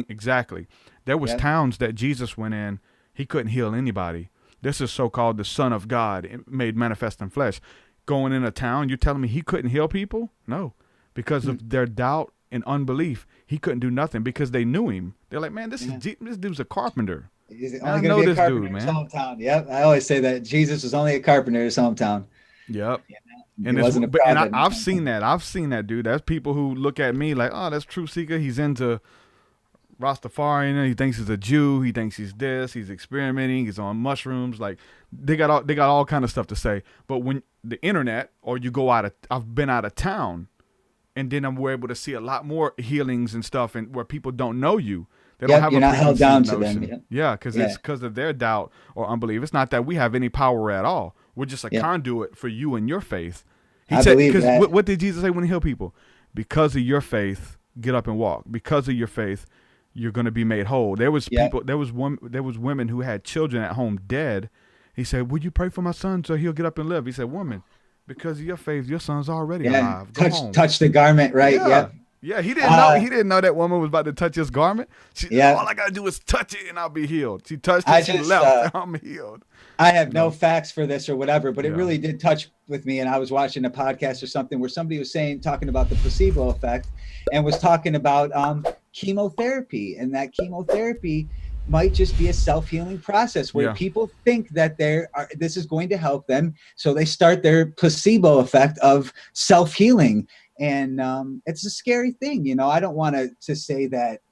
Exactly. There was towns that Jesus went in. He couldn't heal anybody. This is so-called the Son of God made manifest in flesh. Going in a town, you're telling me he couldn't heal people? No, because of their doubt and unbelief, he couldn't do nothing because they knew him. They're like, man, this dude's a carpenter. He's only going to be a carpenter in his hometown. Yep, I always say that Jesus was only a carpenter in his hometown. Yep. And I've seen that, dude. There's people who look at me like, oh, that's TruthSeekah. He's into Rastafarian. He thinks he's a Jew. He thinks he's this. He's experimenting. He's on mushrooms. Like they got all kind of stuff to say. But when the internet, or you go I've been out of town, and then we're able to see a lot more healings and stuff, and where people don't know you. They don't have you're not held down to them. Yeah, because it's because of their doubt or unbelief. It's not that we have any power at all. We're just a conduit for you and your faith. He said, because what did Jesus say when he healed people? Because of your faith, get up and walk. Because of your faith, you're going to be made whole. There was people. There was women who had children at home dead. He said, "Would you pray for my son so he'll get up and live?" He said, "Woman, because of your faith, your son's already alive. Go home." Touch the garment, right? Yeah. Yeah, he didn't know. He didn't know that woman was about to touch his garment. All I gotta do is touch it, and I'll be healed. She touched it, she left, and I'm healed. I have no facts for this or whatever, but it really did touch with me. And I was watching a podcast or something where somebody was talking about the placebo effect, and was talking about chemotherapy, and that chemotherapy might just be a self-healing process where people think that this is going to help them, so they start their placebo effect of self-healing. And it's a scary thing, I don't want to say that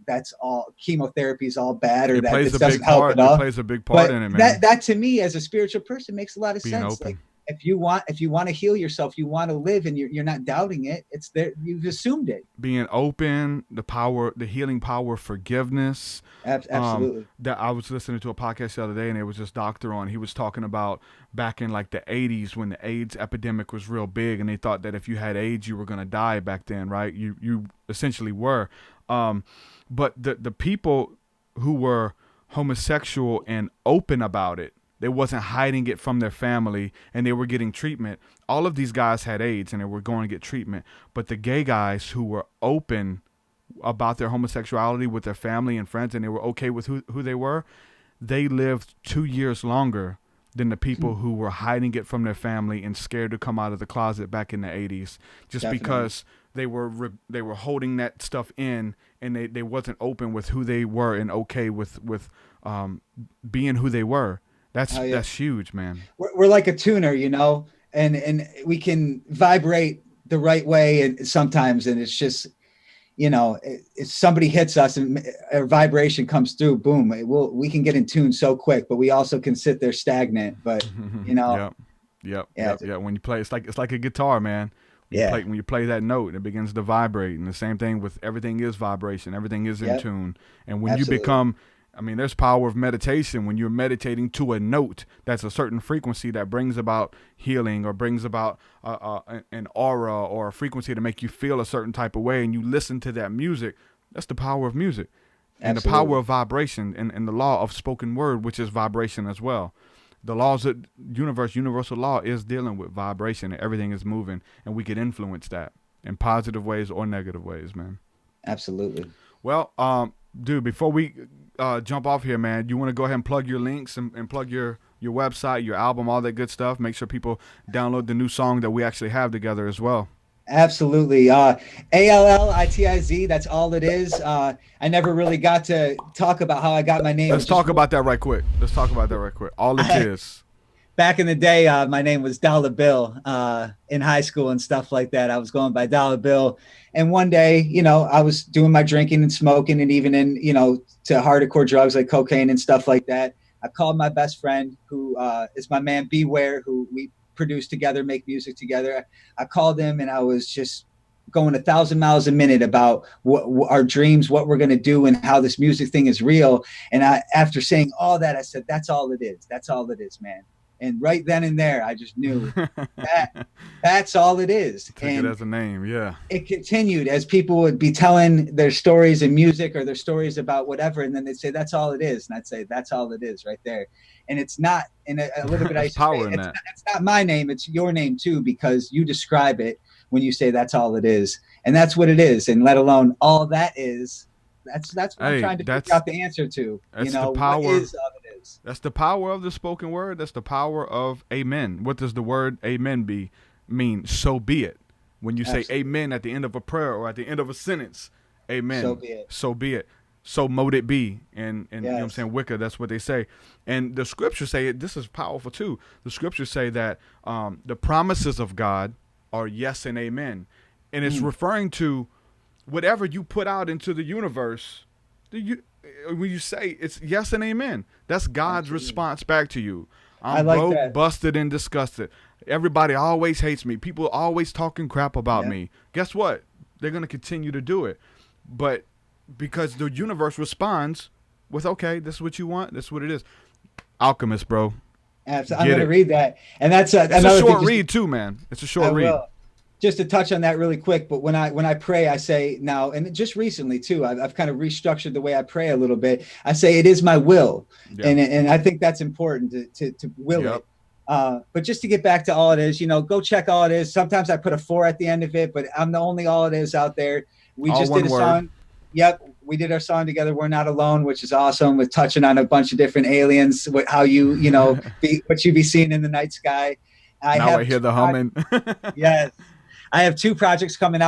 that's all chemotherapy is all bad, or that this doesn't help at all. It plays a big part in it, man. That to me, as a spiritual person, makes a lot of sense. Like, if you want to heal yourself, you want to live, and you're not doubting it. It's there. You've assumed it. Being open, the healing power of forgiveness. Absolutely. That I was listening to a podcast the other day, and there was this doctor on. He was talking about back in like the 80s when the AIDS epidemic was real big, and they thought that if you had AIDS, you were going to die back then, right? You essentially were. But the people who were homosexual and open about it They wasn't hiding it from their family, and they were getting treatment. All of these guys had AIDS, and they were going to get treatment. But the gay guys who were open about their homosexuality with their family and friends, and they were okay with who they were, they lived 2 years longer than the people who were hiding it from their family and scared to come out of the closet back in the 80s, just Definitely. Because they were holding that stuff in, and they wasn't open with who they were and okay with being who they were. That's huge, man. We're like a tuner, you know, and we can vibrate the right way, and sometimes, and it's just, you know, if somebody hits us and a vibration comes through, boom, we can get in tune so quick, but we also can sit there stagnant. But you know, yep. When you play, it's like a guitar, man. When you play that note, it begins to vibrate, and the same thing with everything is vibration. Everything is in tune, and when you become, I mean, there's power of meditation when you're meditating to a note that's a certain frequency that brings about healing or brings about an aura or a frequency to make you feel a certain type of way, and you listen to that music. That's the power of music. And the power of vibration and the law of spoken word, which is vibration as well. The laws of universal law is dealing with vibration, and everything is moving, and we can influence that in positive ways or negative ways, man. Absolutely. Well, dude, before we jump off here, man, you want to go ahead and plug your links and plug your website, your album, all that good stuff. Make sure people download the new song that we actually have together as well. Absolutely. ALLITIZ, that's all it is. I never really got to talk about how I got my name. Let's talk about that right quick. All it is. Back in the day, my name was Dollar Bill in high school and stuff like that. I was going by Dollar Bill. And one day, you know, I was doing my drinking and smoking, and even in, you know, to hardcore drugs like cocaine and stuff like that. I called my best friend, who is my man Beware, who we produce together, make music together. I called him, and I was just going 1,000 miles a minute about what our dreams, what we're going to do, and how this music thing is real. And after saying all that, I said, that's all it is. That's all it is, man. And right then and there, I just knew that's all it is. Took it as a name, yeah. It continued as people would be telling their stories in music or their stories about whatever, and then they'd say, that's all it is. And I'd say, that's all it is right there. And it's not, and a little bit, I used to say, it's not my name, it's your name too, because you describe it when you say that's all it is. And that's what it is. And let alone all that is, that's what I'm trying to figure out the answer to. You know, what is all it is? That's the power of the spoken word. That's the power of amen. What does the word amen mean? So be it. When you say amen at the end of a prayer or at the end of a sentence, amen. So be it. So be it. So mote it be. And you know what I'm saying? Wicca, that's what they say. And the scriptures say, this is powerful too. The scriptures say that the promises of God are yes and amen. And it's referring to whatever you put out into the universe, when you say it's yes and amen, that's God's response back to you. I'm broke, busted, and disgusted. Everybody always hates me. People always talking crap about me. Guess what? They're going to continue to do it. But because the universe responds with, okay, this is what you want. This is what it is. Alchemist, bro. Absolutely. I'm going to read that. And that's it's a short read too, man. It's a short read. Just to touch on that really quick, but when I pray, I say now, and just recently too, I've kind of restructured the way I pray a little bit. I say it is my will, and I think that's important to will it. But just to get back to all it is, you know, go check all it is. Sometimes I put a 4 at the end of it, but I'm the only all it is out there. We just did a song. Yep, we did our song together. We're Not Alone, which is awesome. With touching on a bunch of different aliens, how you know what you be seeing in the night sky. I hear the humming. Yes. I have 2 projects coming out.